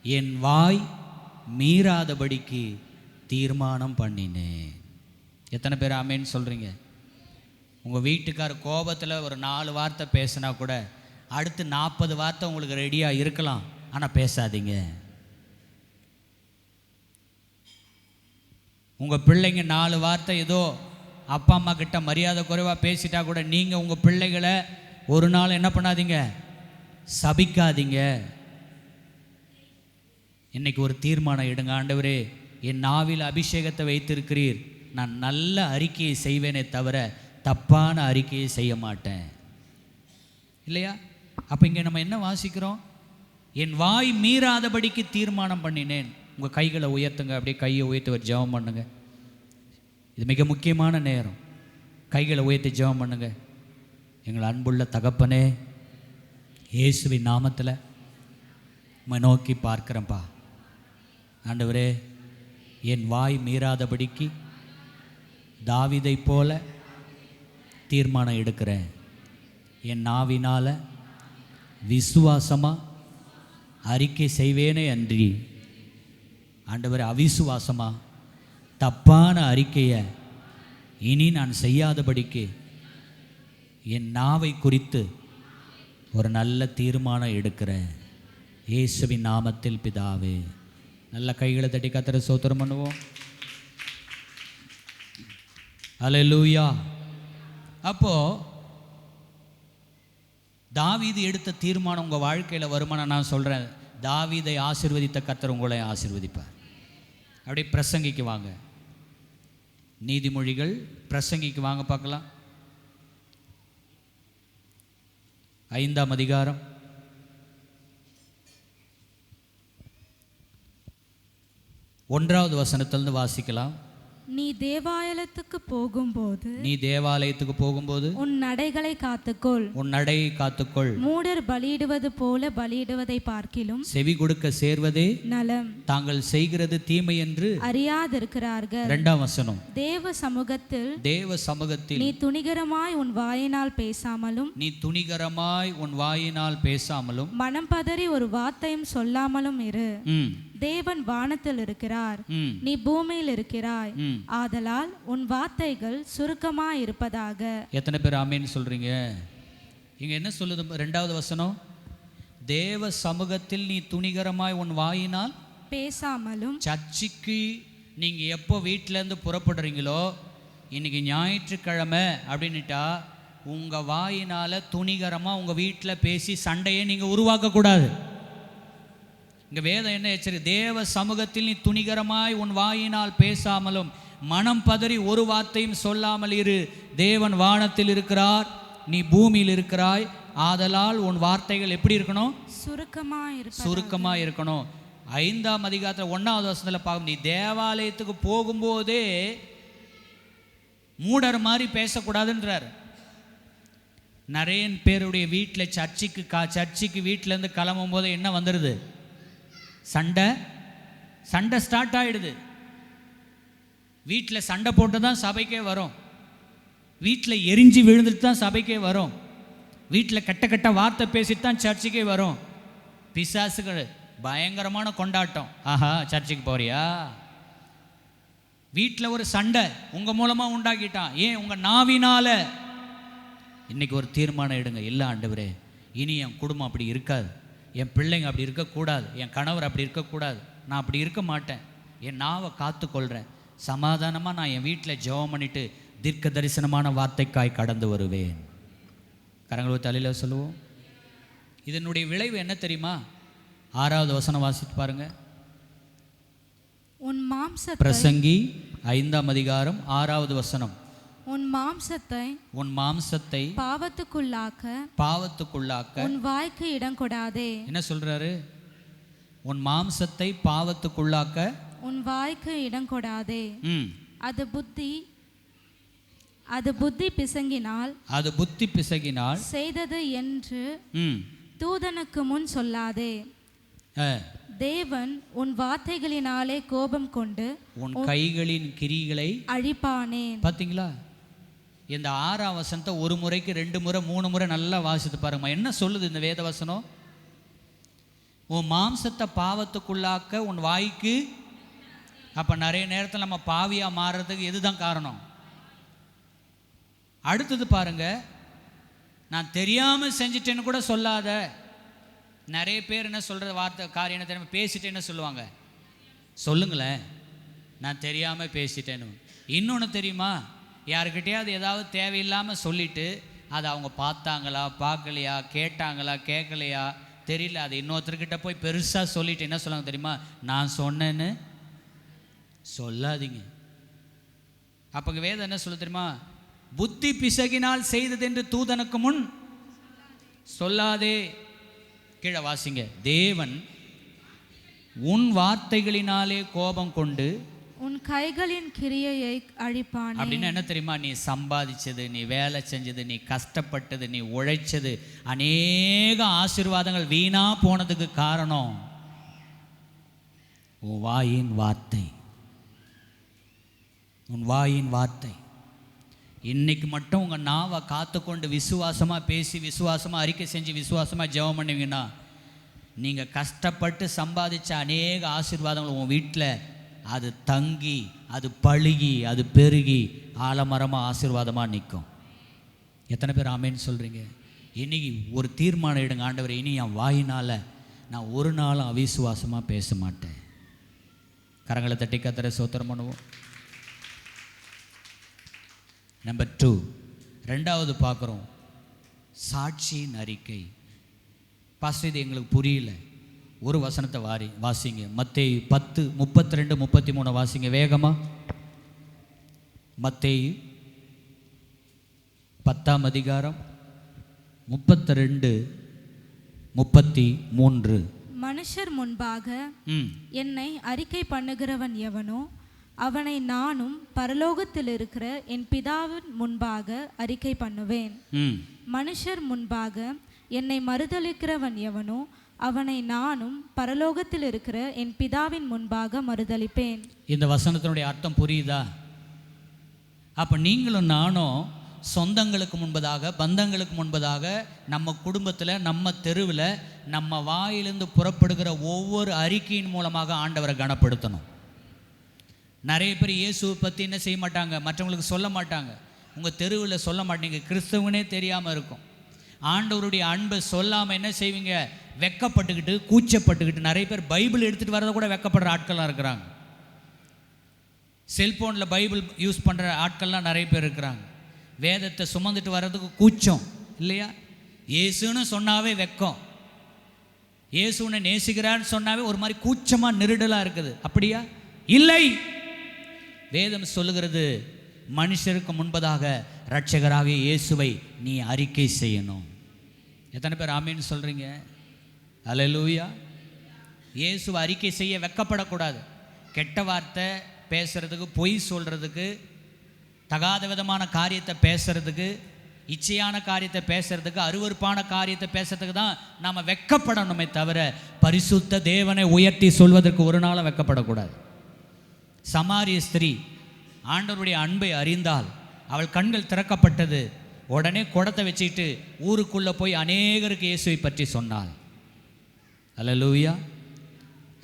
என் வாய் மீறாதபடிக்கு தீர்மானம் பண்ணினேன். எத்தனை பேர் ஆமேன்னு சொல்றீங்க? உங்கள் வீட்டுக்கார கோபத்தில் ஒரு 4 வார்த்தை பேசினா கூட அடுத்து 40 வார்த்தை உங்களுக்கு ரெடியாக இருக்கலாம், ஆனால் பேசாதீங்க. உங்கள் பிள்ளைங்க 4 வார்த்தை ஏதோ அப்பா அம்மா கிட்ட மரியாதை குறைவாக பேசிட்டா கூட நீங்கள் உங்கள் பிள்ளைகளை ஒரு நாள் என்ன பண்ணாதீங்க? சபிக்காதீங்க. இன்னைக்கு ஒரு தீர்மானம் எடுங்க. ஆண்டவரே, என் நாவில் அபிஷேகத்தை வைத்திருக்கிறீர், நான் நல்ல அறிக்கையை செய்வேனே தவிர தப்பான அறிக்கையை செய்ய மாட்டேன். இல்லையா? அப்போ இங்கே நம்ம என்ன வாசிக்கிறோம்? என் வாய் மீறாதபடிக்கு தீர்மானம் பண்ணினேன். உங்கள் கைகளை உயர்த்துங்க. அப்படியே கையை உயர்த்தி ஒரு ஜெபம் பண்ணுங்க. இது மிக முக்கியமான நேரம். கைகளை உயர்த்தி ஜெபம் பண்ணுங்க. எங்கள் அன்புள்ள தகப்பனே, இயேசுவின் நாமத்தில் உம்மை நோக்கி பார்க்கிறேன்ப்பா. ஆண்டவரே, என் வாய் மீறாதபடிக்கு தாவீதை போல தீர்மானம் எடுக்கிறேன். என் நாவினால் விசுவாசமாக அறிக்கை செய்வேனே அன்றி ஆண்டவரே அவிசுவாசமாக தப்பான அறிக்கையை இனி நான் செய்யாதபடிக்கு என் நாவை குறித்து ஒரு நல்ல தீர்மானம் எடுக்கிறேன். இயேசுவின் நாமத்தில் பிதாவே. நல்ல கைகளை தட்டி கர்த்தரை ஸ்தோத்திரம் பண்ணுவோம். அல்லேலூயா. அப்போ தாவீது எடுத்த தீர்மானம் உங்கள் வாழ்க்கையில் வருமானம். நான் சொல்கிறேன், தாவீதை ஆசீர்வதித்த கர்த்தர் உங்களை ஆசீர்வதிப்பார். அப்படியே பிரசங்கிக்கு வாங்க. நீதிமொழிகள் பிரசங்கிக்கு வாங்க பார்க்கலாம். 5ஆம் அதிகாரம் 1வது வசனத்திலிருந்து வாசிக்கலாம். நீ தேவாலயத்துக்கு போகும்போது, நீ தேவாலயத்துக்கு போகும்போது உன் நடைகளை காத்துக்கொள், உன் நடையை காத்துக்கொள். மூடர் பலியிடுவது போல பலியிடுவதை பார்க்கிலும் செவி கொடுக்க சேர்வதே நலம், தாங்கள் செய்கிறது தீமை என்று அறியாதிருக்கிறார்கள். 2ஆம் வசனம். தேவ சமூகத்தில், தேவ சமூகத்தில் நீ துணிகரமாய் உன் வாயினால் பேசாமலும், நீ துணிகரமாய் உன் வாயினால் பேசாமலும், மனம் பதறி ஒரு வார்த்தையும் சொல்லாமலும் இரு. தேவன் வானத்தில் இருக்கிறார், நீ பூமியில் இருக்கிறாய், ஆதலால் உன் வார்த்தைகள் சுருக்கமாய் இருப்பதாக. எத்தனை பேர் ஆமேன்னு சொல்றீங்க? இங்க என்ன சொல்லுது? 2வது வசனம். தேவ சமூகத்தில் நீ துணிகரமாய் உன் வாயினால் பேசாமலும். சர்ச்சுக்கு நீங்க எப்போ வீட்டிலேருந்து புறப்படுறீங்களோ, இன்னைக்கு ஞாயிற்றுக்கிழமை அப்படின்னுட்டா உங்க வாயினால துணிகரமா உங்க வீட்டில் பேசி சண்டையை நீங்க உருவாக்க கூடாது. இங்க வேதம் என்ன எச்சரிக்கை? தேவ சமூகத்தில் நீ துணிகரமாய் உன் வாயினால் பேசாமலும், மனம் பதறி ஒரு வார்த்தையும் சொல்லாமல் இரு. தேவன் வானத்தில் இருக்கிறார், நீ பூமியில் இருக்கிறாய், ஆதலால் உன் வார்த்தைகள் எப்படி இருக்கணும்? சுருக்கமா இருக்கணும். 5ஆம் அதிகாரத்தில் 1வது வசனத்தில் பார்க்கும். நீ தேவாலயத்துக்கு போகும்போதே மூடர் மாதிரி பேசக்கூடாதுன்றார். நிறைய பேருடைய வீட்டில் சர்ச்சுக்கு வீட்டிலேருந்து கிளம்பும் போது என்ன வந்துடுது? சண்டை ஸ்டார்ட் ஆகிடுது. வீட்டில் சண்டை போட்டு தான் சபைக்கே வரும். வீட்டில் எரிஞ்சு விழுந்துட்டு தான் சபைக்கே வரும். வீட்டில் கெட்ட வார்த்தை பேசிட்டு தான் சர்ச்சுக்கே வரும். பிசாசுகள் பயங்கரமான கொண்டாட்டம். ஆஹா, சர்ச்சுக்கு போறியா? வீட்டில் ஒரு சண்டை உங்கள் மூலமாக உண்டாக்கிட்டான். ஏன்? உங்கள் நாவினால. இன்னைக்கு ஒரு தீர்மானம் எடுங்க. இல்லை ஆண்டவரே, இனி என் குடும்பம் அப்படி இருக்காது, என் பிள்ளைங்க அப்படி இருக்கக்கூடாது, என் கணவர் அப்படி இருக்கக்கூடாது, நான் அப்படி இருக்க மாட்டேன், என் நாவை காத்துக்கொள்கிறேன், சமாதானமாக நான் என் வீட்டில் ஜெபம் பண்ணிட்டு தீர்க்க தரிசனமான வார்த்தைக்காய் கடந்து வருவேன். கரங்களை தலையில் சொல்லுவோம். இதனுடைய விளைவு என்ன தெரியுமா? 6வது வசனம் வாசித்து பாருங்க. உன் மாம்சத்தை, பிரசங்கி 5ஆம் அதிகாரம் 6வது வசனம். உன் மாம்சத்தை பாவத்துக்குள்ளாக்க உன் வாய்க்கு இடம் கொடாதே. என்ன சொல்றாரு? உன் மாம்சத்தை பாவத்துக்குள்ளாக்க உன் வாய்க்கு இடம் கொடாதே. அது புத்தி பிசங்கினால் செய்தது என்று தூதனுக்கு முன் சொல்லாதே. தேவன் உன் வார்த்தைகளினாலே கோபம் கொண்டு உன் கைகளின் கிரிகளை அழிப்பானேன். பாத்தீங்களா? இந்த 6ஆம் வசனத்தை ஒரு முறைக்கு 2 முறை 3 முறை நல்லா வாசித்து பாருங்க. என்ன சொல்லுது இந்த வேத வசனம்? உன் மாம்சத்தை பாவத்துக்குள்ளாக்க உன் வாய்க்கு. அப்ப நிறைய நேரத்தில் நம்ம பாவியா மாறுறதுக்கு எதுதான் காரணம்? அடுத்தது பாருங்க, நான் தெரியாம செஞ்சிட்டேன்னு கூட சொல்லாத. நிறைய பேர் என்ன சொல்ற வார்த்தை காரியம் என்ன தெரியாம பேசிட்டேன்னு சொல்லுவாங்க. சொல்லுங்களேன், நான் தெரியாம பேசிட்டேன்னு. இன்னொன்று தெரியுமா? யாருக்கிட்டையாவது ஏதாவது தேவையில்லாமல் சொல்லிட்டு அதை அவங்க பார்த்தாங்களா பார்க்கலையா, கேட்டாங்களா கேட்கலையா தெரியல, அது இன்னொருத்தர்கிட்ட போய் பெருசாக சொல்லிட்டு என்ன சொல்லுவாங்க தெரியுமா? நான் சொன்னேன்னு சொல்லாதீங்க. அப்போ வேதம் என்ன சொல்ல தெரியுமா? புத்தி பிசகினால் செய்தது என்று தூதனுக்கு முன் சொல்லாதே. கீழே வாசிங்க. தேவன் உன் வார்த்தைகளினாலே கோபம் கொண்டு உன் கைகளின் கிரியையை அழிப்பானே. அப்படின்னு என்ன தெரியுமா? நீ சம்பாதிச்சது, நீ வேலை செஞ்சது, நீ கஷ்டப்பட்டது, நீ உழைச்சது, அநேக ஆசீர்வாதங்கள் வீணா போனதுக்கு காரணம் உன் வாயின் வார்த்தை. உன் வாயின் வார்த்தை. இன்னைக்கு மட்டும் உங்கள் நாவை காத்துக்கொண்டு விசுவாசமாக பேசி விசுவாசமாக அறிக்கை செஞ்சு விசுவாசமாக ஜெபம் பண்ணுவீங்கன்னா நீங்கள் கஷ்டப்பட்டு சம்பாதிச்ச அநேக ஆசீர்வாதங்கள் உங்கள் வீட்டில் அது தங்கி, அது பழுகி, அது பெருகி ஆலமரமாக ஆசீர்வாதமாக நிற்கும். எத்தனை பேர் ஆமேன்னு சொல்கிறீங்க? இன்னைக்கு ஒரு தீர்மானம் எடுங்க. ஆண்டவரே, இனி என் வாயினால் நான் ஒரு நாளும் அவிசுவாசமாக பேச மாட்டேன். கரங்களை தட்டி கர்த்தரை ஸ்தோத்திரம் பண்ணுவோம். நம்பர் 2, 2வது பார்க்குறோம், சாட்சியின் அறிக்கை. பாஸ்டர், இது எங்களுக்கு புரியல. ஒரு வசனத்தை வாசிங்க. மத்தேயு 10:32-33 வாசிங்க வேகமா. மத்தேயு 10ஆம் அதிகாரம் 32-33. மனுஷர் முன்பாக என்னை அறிக்கை பண்ணுகிறவன் எவனோ அவனை நானும் பரலோகத்தில் இருக்கிற என் பிதாவின் முன்பாக அறிக்கை பண்ணுவேன். மனுஷர் முன்பாக என்னை மறுதலிக்கிறவன் எவனோ அவனை நானும் பரலோகத்தில் இருக்கிற என் பிதாவின் முன்பாக மறுதலிப்பேன். இந்த வசனத்தினுடைய அர்த்தம் புரியுதா? அப்ப நீங்களும் நானும் சொந்தங்களுக்கு முன்பதாக, பந்தங்களுக்கு முன்பதாக, நம்ம குடும்பத்தில், நம்ம தெருவில், நம்ம வாயிலிருந்து புறப்படுகிற ஒவ்வொரு அறிக்கையின் மூலமாக ஆண்டவரை கனப்படுத்தணும். நிறைய பேர் இயேசுவை பற்றி என்ன செய்ய மாட்டாங்க, மற்றவங்களுக்கு சொல்ல மாட்டாங்க. உங்கள் தெருவில் சொல்ல மாட்டீங்க, கிறிஸ்தவனே தெரியாமல் இருக்கும். ஆண்டவருடைய அன்பை சொல்லாமல் என்ன செய்வீங்க? வெக்கப்பட்டுக்கிட்டு, கூச்சப்பட்டுக்கிட்டு. நிறைய பேர் பைபிள் எடுத்துகிட்டு வரதை கூட வெக்கப்படுற ஆட்கள்லாம் இருக்கிறாங்க. செல்ஃபோனில் பைபிள் யூஸ் பண்ணுற ஆட்கள்லாம் நிறைய பேர் இருக்கிறாங்க. வேதத்தை சுமந்துட்டு வர்றதுக்கு கூச்சம் இல்லையா? இயேசுன்னு சொன்னாவே வெக்கம். இயேசுனை நேசிக்கிறான்னு சொன்னாவே ஒரு மாதிரி கூச்சமாக நெருடலாக இருக்குது. அப்படியா? இல்லை. வேதம் சொல்லுகிறது, மனுஷருக்கு முன்பதாக இரட்சகராக இயேசுவை நீ அறிக்கை செய்யணும். எத்தனை பேர் ஆமீன்னு சொல்கிறீங்க? அல்லேலூயா. இயேசுவை அறிக்கை செய்ய வெக்கப்படக்கூடாது. கெட்ட வார்த்தை பேசுகிறதுக்கு, பொய் சொல்கிறதுக்கு, தகாத விதமான காரியத்தை பேசுகிறதுக்கு, இச்சையான காரியத்தை பேசுகிறதுக்கு, அருவருப்பான காரியத்தை பேசுறதுக்கு தான் நாம் வெக்கப்படணுமே தவிர பரிசுத்த தேவனை உயர்த்தி சொல்வதற்கு ஒரு நாளும் வெக்கப்படக்கூடாது. சமாரிய ஸ்திரீ ஆண்டவருடைய அன்பை அறிந்தால் அவள் கண்கள் திறக்கப்பட்டது. உடனே குடத்தை வச்சுக்கிட்டு ஊருக்குள்ளே போய் அநேகருக்கு இயேசுவை பற்றி சொன்னாள். அல்லேலூயா.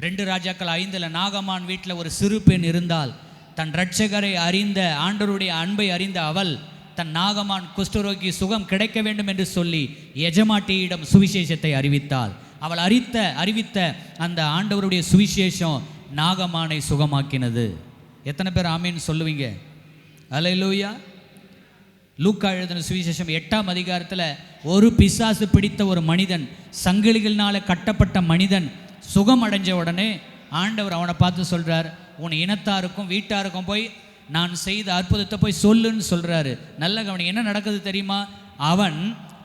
2 ராஜாக்கள் 5 நாகமான் வீட்டில் ஒரு சிறு பெண் இருந்தால், தன் இரட்சகரை அறிந்த, ஆண்டவருடைய அன்பை அறிந்த அவள் தன் நாகமான் குஷ்டரோகி சுகம் கிடைக்க வேண்டும் என்று சொல்லி எஜமாட்டியிடம் சுவிசேஷத்தை அறிவித்தாள். அவள் அறிவித்த அந்த ஆண்டவருடைய சுவிசேஷம் நாகமானை சுகமாக்கினது. எத்தனை பேர் ஆமீன் சொல்லுவீங்க? அல்லேலூயா. லூக்கா எழுதின சுவிசேஷம் 8ஆம் அதிகாரத்தில் ஒரு பிசாசு பிடித்த ஒரு மனிதன், சங்கிலிகளினால கட்டப்பட்ட மனிதன் சுகம் அடைஞ்ச உடனே ஆண்டவர் அவனை பார்த்து சொல்கிறார், உன் இனத்தாருக்கும் வீட்டாருக்கும் போய் நான் செய்த அற்புதத்தை போய் சொல்லுன்னு சொல்கிறாரு. நல்ல கவனி, என்ன நடக்குது தெரியுமா? அவன்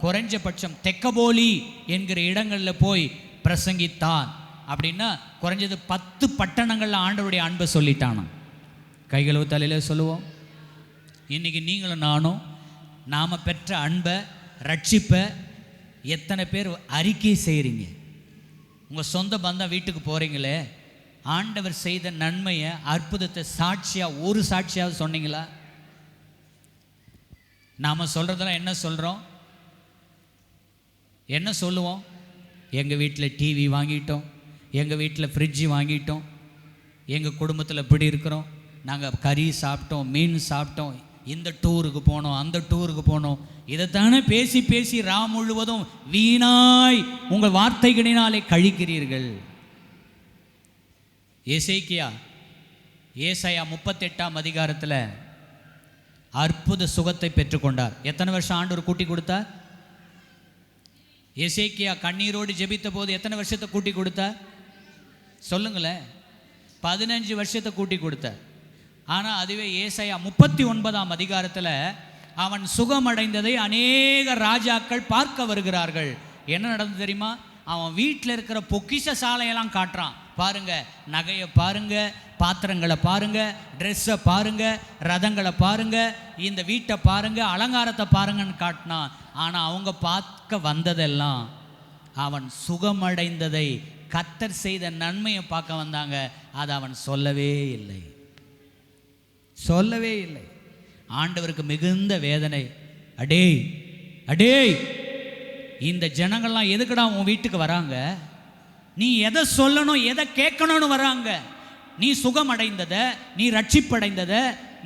குறைஞ்சபட்சம் தெக்கபோலி என்கிற இடங்களில் போய் பிரசங்கித்தான். அப்படின்னா குறைஞ்சது 10 பட்டணங்களில் ஆண்டவருடைய அன்பை சொல்லிட்டானான். கைகளவு தலையில் சொல்லுவோம். இன்றைக்கி நீங்களும் நானும் நாம் பெற்ற அன்பை, ரட்சிப்பை எத்தனை பேர் அறிக்கை செய்கிறீங்க? உங்கள் சொந்த பந்தம் வீட்டுக்கு போகிறீங்களே, ஆண்டவர் செய்த நன்மையை, அற்புதத்தை சாட்சியாக, ஒரு சாட்சியாவது சொன்னீங்களா? நாம் சொல்கிறதெல்லாம் என்ன சொல்கிறோம்? என்ன சொல்லுவோம்? எங்கள் வீட்டில் டிவி வாங்கிட்டோம், எங்கள் வீட்டில் ஃப்ரிட்ஜு வாங்கிட்டோம், எங்கள் குடும்பத்தில் இப்படி இருக்கிறோம், நாங்கள் கறி சாப்பிட்டோம், மீன் சாப்பிட்டோம், இந்த டூருக்கு போனோம், அந்த டூருக்கு போனோம். இதைத்தானே பேசி பேசி ராம் முழுவதும் வீணாய் உங்கள் வார்த்தைகளினாலே கழிக்கிறீர்கள். ஏசாயா 38ஆம் அதிகாரத்தில் அற்புத சுகத்தை பெற்றுக்கொண்டார். எத்தனை வருஷம் ஆண்டவர் கூட்டி கொடுத்தார்? எசேக்கியா கண்ணீரோடு ஜெபித்த போது எத்தனை வருஷத்தை கூட்டி கொடுத்தார்? சொல்லுங்களேன். 15 வருஷத்தை கூட்டி கொடுத்தார். ஆனால் அதுவே ஏசாயா 39ஆம் அதிகாரத்தில் அவன் சுகமடைந்ததை அநேக ராஜாக்கள் பார்க்க வருகிறார்கள். என்ன நடந்தது தெரியுமா? அவன் வீட்டில் இருக்கிற பொக்கிஷ சாலையெல்லாம் காட்டுறான். பாருங்க, நகையை பாருங்க, பாத்திரங்களை பாருங்க, ட்ரெஸ்ஸை பாருங்க, ரதங்களை பாருங்க, இந்த வீட்டை பாருங்க, அலங்காரத்தை பாருங்கன்னு காட்டினான். ஆனால் அவங்க பார்க்க வந்ததெல்லாம் அவன் சுகமடைந்ததை, கர்த்தர் செய்த நன்மையை பார்க்க வந்தாங்க. அதை அவன் சொல்லவே இல்லை, சொல்லவே இல்லை. ஆண்டவருக்கு மிகுந்த வேதனை. அடே அடே, இந்த ஜனங்கள்லாம் எதுக்குடா உன் வீட்டுக்கு வராங்க? நீ எதை சொல்லணும், எதை கேட்கணும்னு வராங்க? நீ சுகமடைந்ததை, நீ ரட்சிப்படைந்ததை,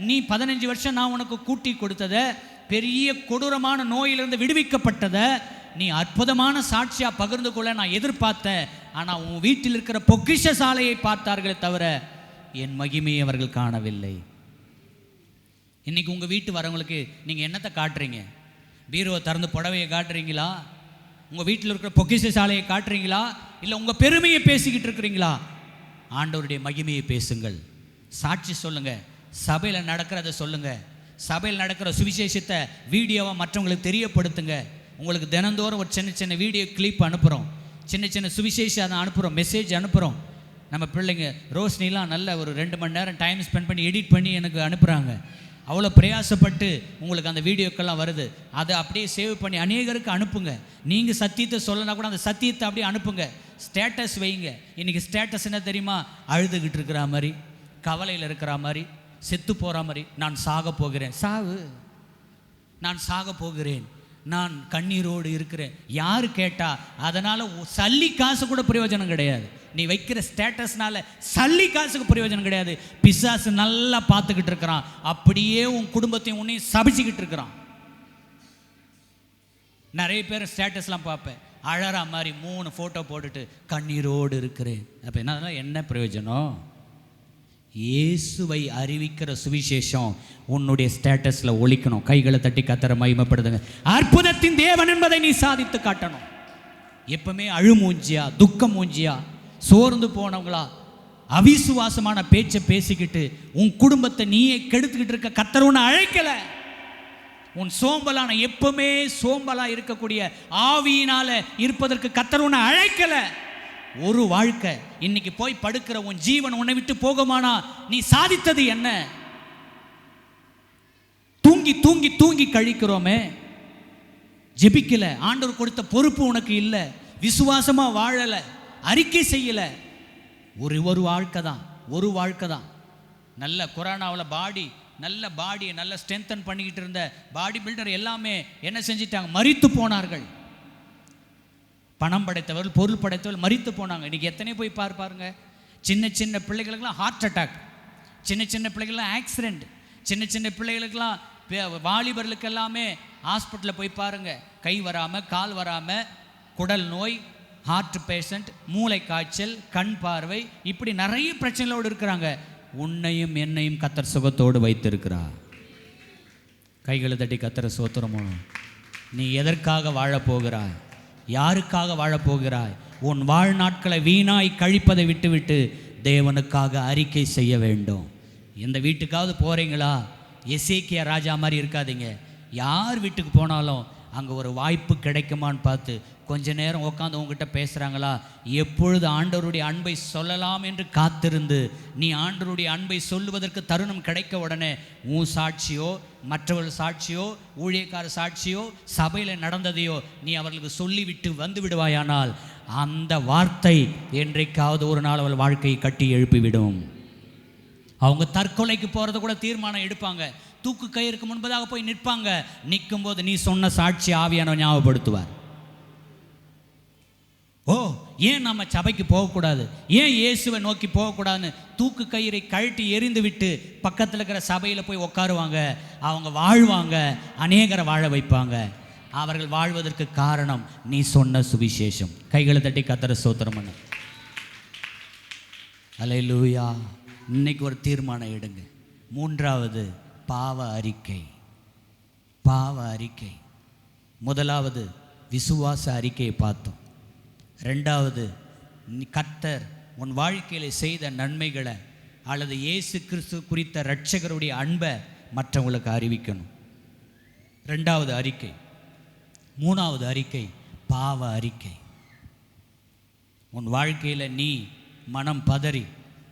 நீ 15 வருஷம் நான் உனக்கு கூட்டி கொடுத்ததை, பெரிய கொடூரமான நோயிலிருந்து விடுவிக்கப்பட்டதை நீ அற்புதமான சாட்சியாக பகிர்ந்து கொள்ள நான் எதிர்பார்த்தேன். ஆனால் உன் வீட்டில் இருக்கிற பொக்கிஷ சாலையை பார்த்தார்களே தவிர என் மகிமையை அவர்கள் காணவில்லை. இன்றைக்கி உங்கள் வீட்டு வரவங்களுக்கு நீங்கள் என்னத்தை காட்டுறீங்க? பீரோவை திறந்து புடவையை காட்டுறீங்களா? உங்கள் வீட்டில் இருக்கிற பொக்கிஷ சாலையை காட்டுறீங்களா? இல்லை உங்கள் பெருமையை பேசிக்கிட்டு இருக்கிறீங்களா? ஆண்டவருடைய மகிமையை பேசுங்கள், சாட்சி சொல்லுங்கள், சபையில் நடக்கிறத சொல்லுங்கள், சபையில் நடக்கிற சுவிசேஷத்தை வீடியோவை மற்றவங்களுக்கு தெரியப்படுத்துங்க. உங்களுக்கு தினந்தோறும் ஒரு சின்ன சின்ன வீடியோ கிளிப் அனுப்புகிறோம், சின்ன சின்ன சுவிசேஷம் அதை அனுப்புகிறோம், மெசேஜ் அனுப்புகிறோம். நம்ம பிள்ளைங்க ரோஷினிலாம் நல்ல ஒரு 2 மணி நேரம் டைம் ஸ்பெண்ட் பண்ணி எடிட் பண்ணி எனக்கு அனுப்புகிறாங்க. அவ்வளோ பிரயாசப்பட்டு உங்களுக்கு அந்த வீடியோக்கெல்லாம் வருது. அதை அப்படியே சேவ் பண்ணி அநேகருக்கு அனுப்புங்க. நீங்கள் சத்தியத்தை சொல்லனா கூட அந்த சத்தியத்தை அப்படியே அனுப்புங்க, ஸ்டேட்டஸ் வைங்க. இன்றைக்கி ஸ்டேட்டஸ் என்ன தெரியுமா? அழுதுகிட்டு இருக்கிற மாதிரி, கவலையில் இருக்கிற மாதிரி, செத்து போகிற மாதிரி. நான் சாக போகிறேன். சாவு, நான் சாக போகிறேன், நான் கண்ணீரோடு இருக்கிறேன். யார் கேட்டா? அதனால் சல்லி காசு கூட பிரயோஜனம் கிடையாது. நீ வைக்கிற ஸ்டேட்டஸ்னால சல்லி காசுக்கு பிரயோஜனம் கிடையாது. பிசாசு நல்லா பார்த்துக்கிட்டு இருக்கிறான், அப்படியே உன் குடும்பத்தையும் உன்னையும் சபிச்சுக்கிட்டு இருக்கிறான். நிறைய பேர் ஸ்டேட்டஸ்லாம் பார்ப்பேன், அழறா மாதிரி 3 ஃபோட்டோ போட்டுட்டு கண்ணீரோடு இருக்கிறேன். அப்போ என்ன பிரயோஜனம்? இயேசுவை அறிவிக்கிற சுவிசேஷம் உன்னுடைய ஸ்டேட்டஸில் ஒழிக்கணும். கைகளை தட்டி கர்த்தரை மகிமைப்படுத்துங்க. அற்புதத்தின் தேவன் என்பதை நீ சாதித்து காட்டணும். எப்பவுமே அழுமூஞ்சியா, துக்கம் மூஞ்சியா, சோர்ந்து போனவங்களா, அவிசுவாசமான பேச்சை பேசிக்கிட்டு உன் குடும்பத்தை நீயே கெடுத்துக்கிட்டு இருக்க கர்த்தர் உன்னை அழைக்கல. உன் சோம்பலான, எப்பவுமே சோம்பலா இருக்கக்கூடிய ஆவியினால இருப்பதற்கு கர்த்தர் உன்னை அழைக்கல. ஒரு வாழ்க்கை இன்னைக்கு போய் படுக்கிற உன் ஜீவன் உன்னை விட்டு போகுமானா நீ சாதித்தது என்ன? தூங்கி தூங்கி தூங்கி கழிக்கிறோமே, ஜெபிக்கல, ஆண்டவர் கொடுத்த பொறுப்பு உனக்கு இல்லை, விசுவாசமா வாழல, அறிக்கை செய்யல. ஒரு வாழ்க்கை தான், ஒரு வாழ்க்கை தான். நல்ல கொரோனாவில் நல்ல பாடியை நல்ல ஸ்ட்ரென்தன் பண்ணிக்கிட்டு இருந்த பாடி பில்டர் எல்லாமே என்ன செஞ்சிட்டாங்க? மரித்து போனார்கள். பணம் படைத்தவர்கள், பொருள் படைத்தவர்கள் மரித்து போனாங்க. இன்றைக்கி எத்தனை போய் பாருங்க. சின்ன சின்ன பிள்ளைகளுக்கெல்லாம் ஹார்ட் அட்டாக், சின்ன சின்ன பிள்ளைகள்லாம் ஆக்சிடெண்ட், சின்ன சின்ன பிள்ளைகளுக்கெல்லாம், வாலிபர்களுக்கு எல்லாமே ஹாஸ்பிட்டலில் போய் பாருங்கள், கை வராமல், கால் வராமல், குடல் நோய், ஹார்ட் பேஷண்ட், மூளை காய்ச்சல், கண் பார்வை, இப்படி நிறைய பிரச்சனைகளோடு இருக்கிறாங்க. உன்னையும் என்னையும் கர்த்தர் சுகத்தோடு வைத்திருக்கிறார். கைகளை தட்டி கர்த்தரை ஸ்தோத்திரமோ. நீ எதற்காக வாழப்போகிறாய்? யாருக்காக வாழப்போகிறாய்? உன் வாழ்நாட்களை வீணாய் கழிப்பதை விட்டுவிட்டு தேவனுக்காக அறிக்கை செய்ய வேண்டும். எந்த வீட்டுக்காவது போகிறீங்களா, எசேக்கியா ராஜா மாதிரி இருக்காதீங்க. யார் வீட்டுக்கு போனாலும் அங்கே ஒரு வாய்ப்பு கிடைக்குமான்னு பார்த்து கொஞ்ச நேரம் உட்காந்து உங்ககிட்ட பேசுகிறாங்களா, எப்பொழுது ஆண்டவருடைய அன்பை சொல்லலாம் என்று காத்திருந்து நீ ஆண்டவருடைய அன்பை சொல்லுவதற்கு தருணம் கிடைக்க உடனே உன் சாட்சியோ, மற்றவர்கள் சாட்சியோ, ஊழியக்கார சாட்சியோ, சபையில் நடந்ததையோ நீ அவர்களுக்கு சொல்லிவிட்டு வந்து விடுவாயானால் அந்த வார்த்தை என்றைக்காவது ஒரு நாள் அவள் வாழ்க்கையை கட்டி எழுப்பிவிடும். அவங்க தற்கொலைக்கு போகிறது கூட தீர்மானம் எடுப்பாங்க. தூக்கு கயிறுக்கு முன்பதாக போய் நிற்பாங்க. நிற்கும் போது நீ சொன்ன சாட்சி ஆவியானவர் ஞாபகப்படுத்துவார். ஓ, ஏன் நம்ம சபைக்கு போகக்கூடாது, ஏன் இயேசுவை நோக்கி போகக்கூடாதுன்னு தூக்கு கயிறை கழட்டி எறிந்து விட்டு பக்கத்தில் இருக்கிற சபையில் போய் உட்காருவாங்க. அவங்க வாழ்வாங்க, அநேகரை வாழ வைப்பாங்க. அவர்கள் வாழ்வதற்கு காரணம் நீ சொன்ன சுவிசேஷம். கைகளை தட்டி கர்த்தரை ஸ்தோத்திரம் பண்ணு. அல்லேலூயா. இன்னைக்கு ஒரு தீர்மானம் எடுங்க. மூன்றாவது பாவ அறிக்கை. பாவ அறிக்கை. முதலாவது விசுவாச அறிக்கையை பார்த்தோம். ரெண்டாவது கர்த்தர் உன் வாழ்க்கையில் செய்த நன்மைகளை அல்லது இயேசு கிறிஸ்து குறித்த இரட்சகருடைய அன்பை மற்றவங்களுக்கு அறிவிக்கணும். ரெண்டாவது அறிக்கை. மூணாவது அறிக்கை பாவ அறிக்கை. உன் வாழ்க்கையில் நீ மனம் பதறி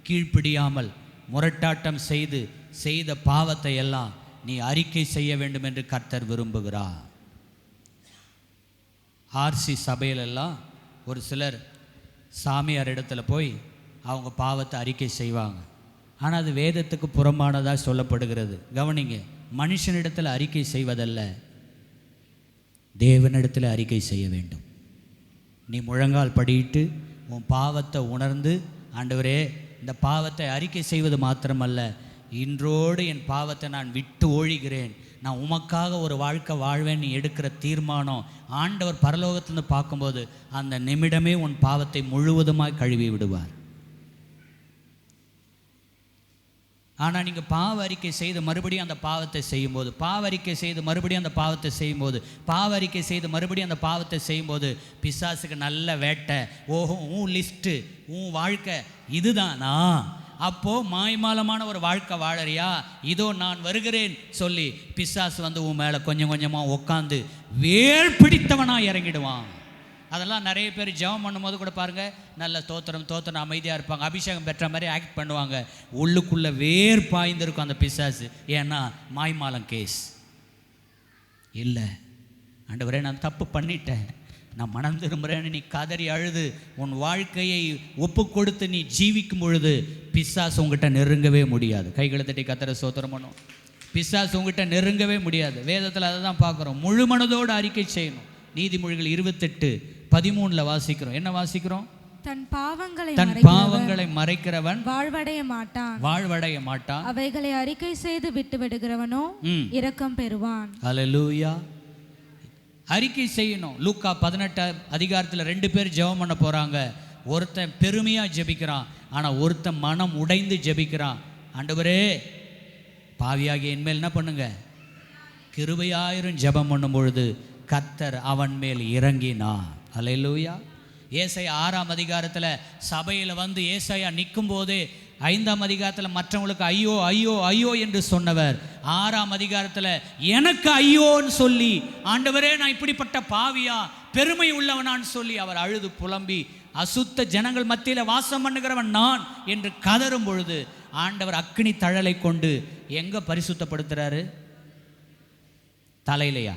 கீழ்ப்பிடியாமல் முரட்டாட்டம் செய்த பாவத்தை எல்லாம் நீ அறிக்கை செய்ய வேண்டும் என்று கர்த்தர் விரும்புகிறார். ஆர்சி சபையிலெல்லாம் ஒரு சிலர் சாமியார் இடத்துல போய் அவங்க பாவத்தை அறிக்கை செய்வாங்க. ஆனால் அது வேதத்துக்கு புறம்பானதாக சொல்லப்படுகிறது. கவனிங்க, மனுஷனிடத்தில் அறிக்கை செய்வதல்ல, தேவனிடத்தில் அறிக்கை செய்ய வேண்டும். நீ முழங்கால் படியிட்டு உன் பாவத்தை உணர்ந்து, ஆண்டவரே இந்த பாவத்தை அறிக்கை செய்வது மாத்திரமல்ல, இன்றோடு என் பாவத்தை நான் விட்டு ஒழிகிறேன், நான் உமக்காக ஒரு வாழ்க்கை வாழ்வேன் நீ எடுக்கிற தீர்மானம் ஆண்டவர் பரலோகத்திலிருந்து பார்க்கும்போது அந்த நிமிடமே உன் பாவத்தை முழுவதுமாய் கழுவி விடுவார். ஆனால் நீங்கள் பாவ அறிக்கை செய்து மறுபடியும் அந்த பாவத்தை செய்யும்போது, பாவ அறிக்கை செய்து மறுபடியும் அந்த பாவத்தை செய்யும்போது, பாவ அறிக்கை செய்து மறுபடியும் அந்த பாவத்தை செய்யும்போது பிசாசுக்கு நல்ல வேட்டை. ஓஹோ, உன் லிஸ்ட்டு, உன் வாழ்க்கை இதுதானா? அப்போது மாய்மாலமான ஒரு வாழ்க்கை வாழறியா? இதோ நான் வருகிறேன் சொல்லி பிசாசு வந்து உன் மேலே கொஞ்சம் கொஞ்சமாக உட்காந்து வேர் பிடித்தவனாக இறங்கிடுவான். அதெல்லாம் நிறைய பேர் ஜெபம் பண்ணும்போது கூட பாருங்கள், நல்ல தோத்திரம் அமைதியாக இருப்பாங்க, அபிஷேகம் பெற்ற மாதிரி ஆக்ட் பண்ணுவாங்க. உள்ளுக்குள்ளே வேர் பாய்ந்திருக்கும் அந்த பிசாசு. ஏன்னா மாய்மாலம் கேஸ் இல்லை. ஆண்டவரே நான் தப்பு பண்ணிட்டேன், நான் மனம் திரும்புகிறேன்னு நீ கதறி அழுது உன் வாழ்க்கையை ஒப்பு கொடுத்து நீ ஜீவிக்கும் பொழுது பிசாசு உங்ககிட்ட நெருங்கவே முடியாது. கைகளை தட்டி கர்த்தரை ஸ்தோத்திரம் பண்ணும். பிசாசு உங்ககிட்ட நெருங்கவே முடியாது. வேதத்தில் அதை தான் பார்க்குறோம். முழு மனதோடு அறிக்கை செய்யணும். நீதிமொழிகள் 28:13 வாசிக்கிறோம். என்ன வாசிக்கிறோம்? தன் பாவங்களை மறைக்கிறவன் வாழ்வடைய மாட்டான், அவைகளை அறிக்கை செய்து விட்டு விடுகிறவனோ இரக்கம் பெறுவான். அல்லேலூயா. அறிக்கை செய்யணும். லூக்கா 18 2 பேர் ஜெபம் பண்ண போகிறாங்க. ஒருத்தன் பெருமையாக ஜெபிக்கிறான், ஆனால் ஒருத்தன் மனம் உடைந்து ஜெபிக்கிறான். ஆண்டவரே பாவியாகிய என்மேல் என்ன பண்ணுங்க, கிருபையாயிரும் ஜெபம் பண்ணும் பொழுது கர்த்தர் அவன் மேல் இறங்கினார். அல்லேலூயா. ஏசாயா 6 சபையில் வந்து ஏசாயா நிற்கும் போதே 5 மற்றவங்களுக்கு ஐயோ ஐயோ ஐயோ என்று சொன்னவர் 6 எனக்கு ஐயோன்னு சொல்லி, ஆண்டவரே நான் இப்படிப்பட்ட பாவியா, பெருமை உள்ளவனான்னு சொல்லி அவர் அழுது புலம்பி, அசுத்த ஜனங்கள் மத்தியில் வாசம் பண்ணுகிறவன் நான் என்று கதறும் பொழுது ஆண்டவர் அக்கினி தழலை கொண்டு எங்க பரிசுத்தப்படுத்துறாரு? தலையிலையா,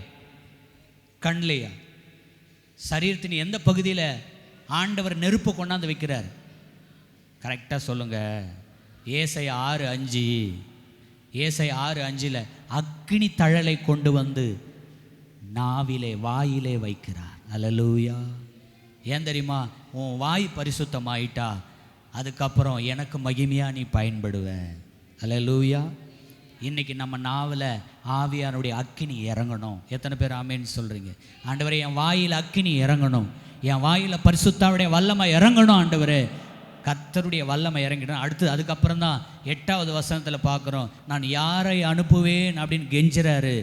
கண்லையா, சரீரத்தின் எந்த பகுதியில் ஆண்டவர் நெருப்பு கொண்டாந்து வைக்கிறார்? கரெக்டாக சொல்லுங்க. ஏசாயா 6:5 அக்கினி தழலை கொண்டு வந்து நாவிலே வாயிலே வைக்கிறார். அல்லேலூயா. ஏன் தெரியுமா? உன் வாய் பரிசுத்தமாயிட்டா அதுக்கப்புறம் எனக்கு மகிமையாக நீ பயன்படுவ. அல்லேலூயா. இன்றைக்கி நம்ம நாவில் ஆவியானுடைய அக்கினி இறங்கணும். எத்தனை பேர் ஆமேன்னு சொல்கிறீங்க? ஆண்டவரே என் வாயில் அக்கினி இறங்கணும், என் வாயில் பரிசுத்தாவுடைய வல்லமை இறங்கணும். ஆண்டவரே கர்த்தருடைய வல்லமை இறங்கிடும். அதுக்கப்புறம் தான் 8வது வசனத்தில் பார்க்குறோம், நான் யாரை அனுப்புவேன் அப்படின்னு கெஞ்சுறாரு.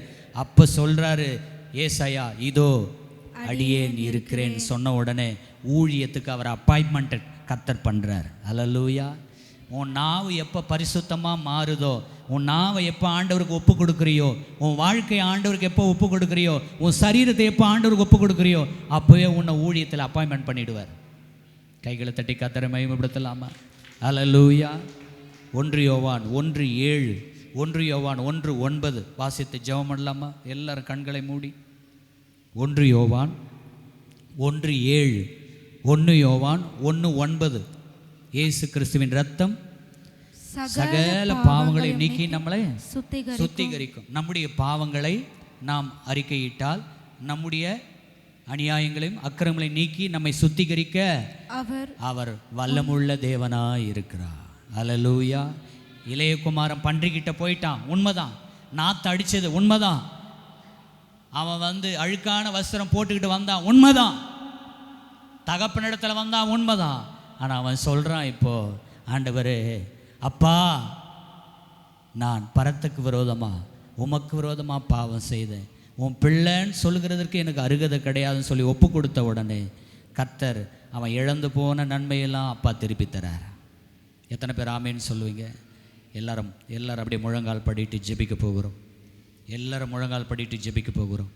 அப்போ சொல்கிறாரு ஏசாயா, இதோ அடியேன் இருக்கிறேன் சொன்ன உடனே ஊழியத்துக்கு அவர் அப்பாயின்மெண்ட் கர்த்தர் பண்ணுறார். அல்லேலூயா. உன் நாவு எப்போ பரிசுத்தமாக மாறுதோ, உன் நாவை எப்போ ஆண்டவருக்கு ஒப்பு கொடுக்குறியோ, உன் வாழ்க்கையை ஆண்டவருக்கு எப்போ ஒப்பு கொடுக்குறியோ, உன் சரீரத்தை எப்போ ஆண்டவருக்கு ஒப்பு கொடுக்குறியோ, அப்போவே உன்னை ஊழியத்தில் அப்பாயின்மெண்ட் பண்ணிவிடுவார். கைகளை தட்டி கர்த்தரை மகிமைப்படுத்தலாமா? அல்லேலூயா. 1 யோவான் 1:7, 1 யோவான் 1:9 வாசித்து ஜெபம் பண்ணலாமா? எல்லாரும் கண்களை மூடி. 1 யோவான் 1:7, 1 யோவான் 1:9. இயேசு கிறிஸ்துவின் ரத்தம் சகல பாவங்களை நீக்கி நம்மளை சுத்திகரிக்கும். நம்முடைய பாவங்களை நாம் அறிக்கையிட்டால் நம்முடைய அநியாயங்களையும் அக்கிரமங்களையும் நீக்கி நம்மை சுத்திகரிக்க அவர் வல்லமுள்ள தேவனாய் இருக்கிறார். அல்லேலூயா. இளையகுமாரன் பன்றிக்கிட்ட போயிட்டான், உண்மைதான். நாத்து அடிச்சது உண்மைதான். அவன் அழுக்கான வஸ்திரம் போட்டுக்கிட்டு வந்தான், உண்மைதான். தகப்பனிடத்தில் வந்தான், உண்மைதான். ஆனால் அவன் சொல்கிறான், இப்போ ஆண்டவரே, அப்பா, நான் பரத்துக்கு விரோதமாக உமக்கு விரோதமாக பாவம் செய்தேன், உன் பிள்ளைன்னு சொல்லுகிறதற்கு எனக்கு அருகதை கிடையாதுன்னு சொல்லி ஒப்பு கொடுத்த உடனே கர்த்தர் அவன் இழந்து போன நன்மையெல்லாம் அப்பா திருப்பி தரார். எத்தனை பேர் ஆமேன்னு சொல்லுவீங்க? எல்லாரும் அப்படியே முழங்கால் படிட்டு ஜெபிக்க போகிறோம். எல்லாரும் முழங்கால் படிட்டு ஜெபிக்க போகிறோம்.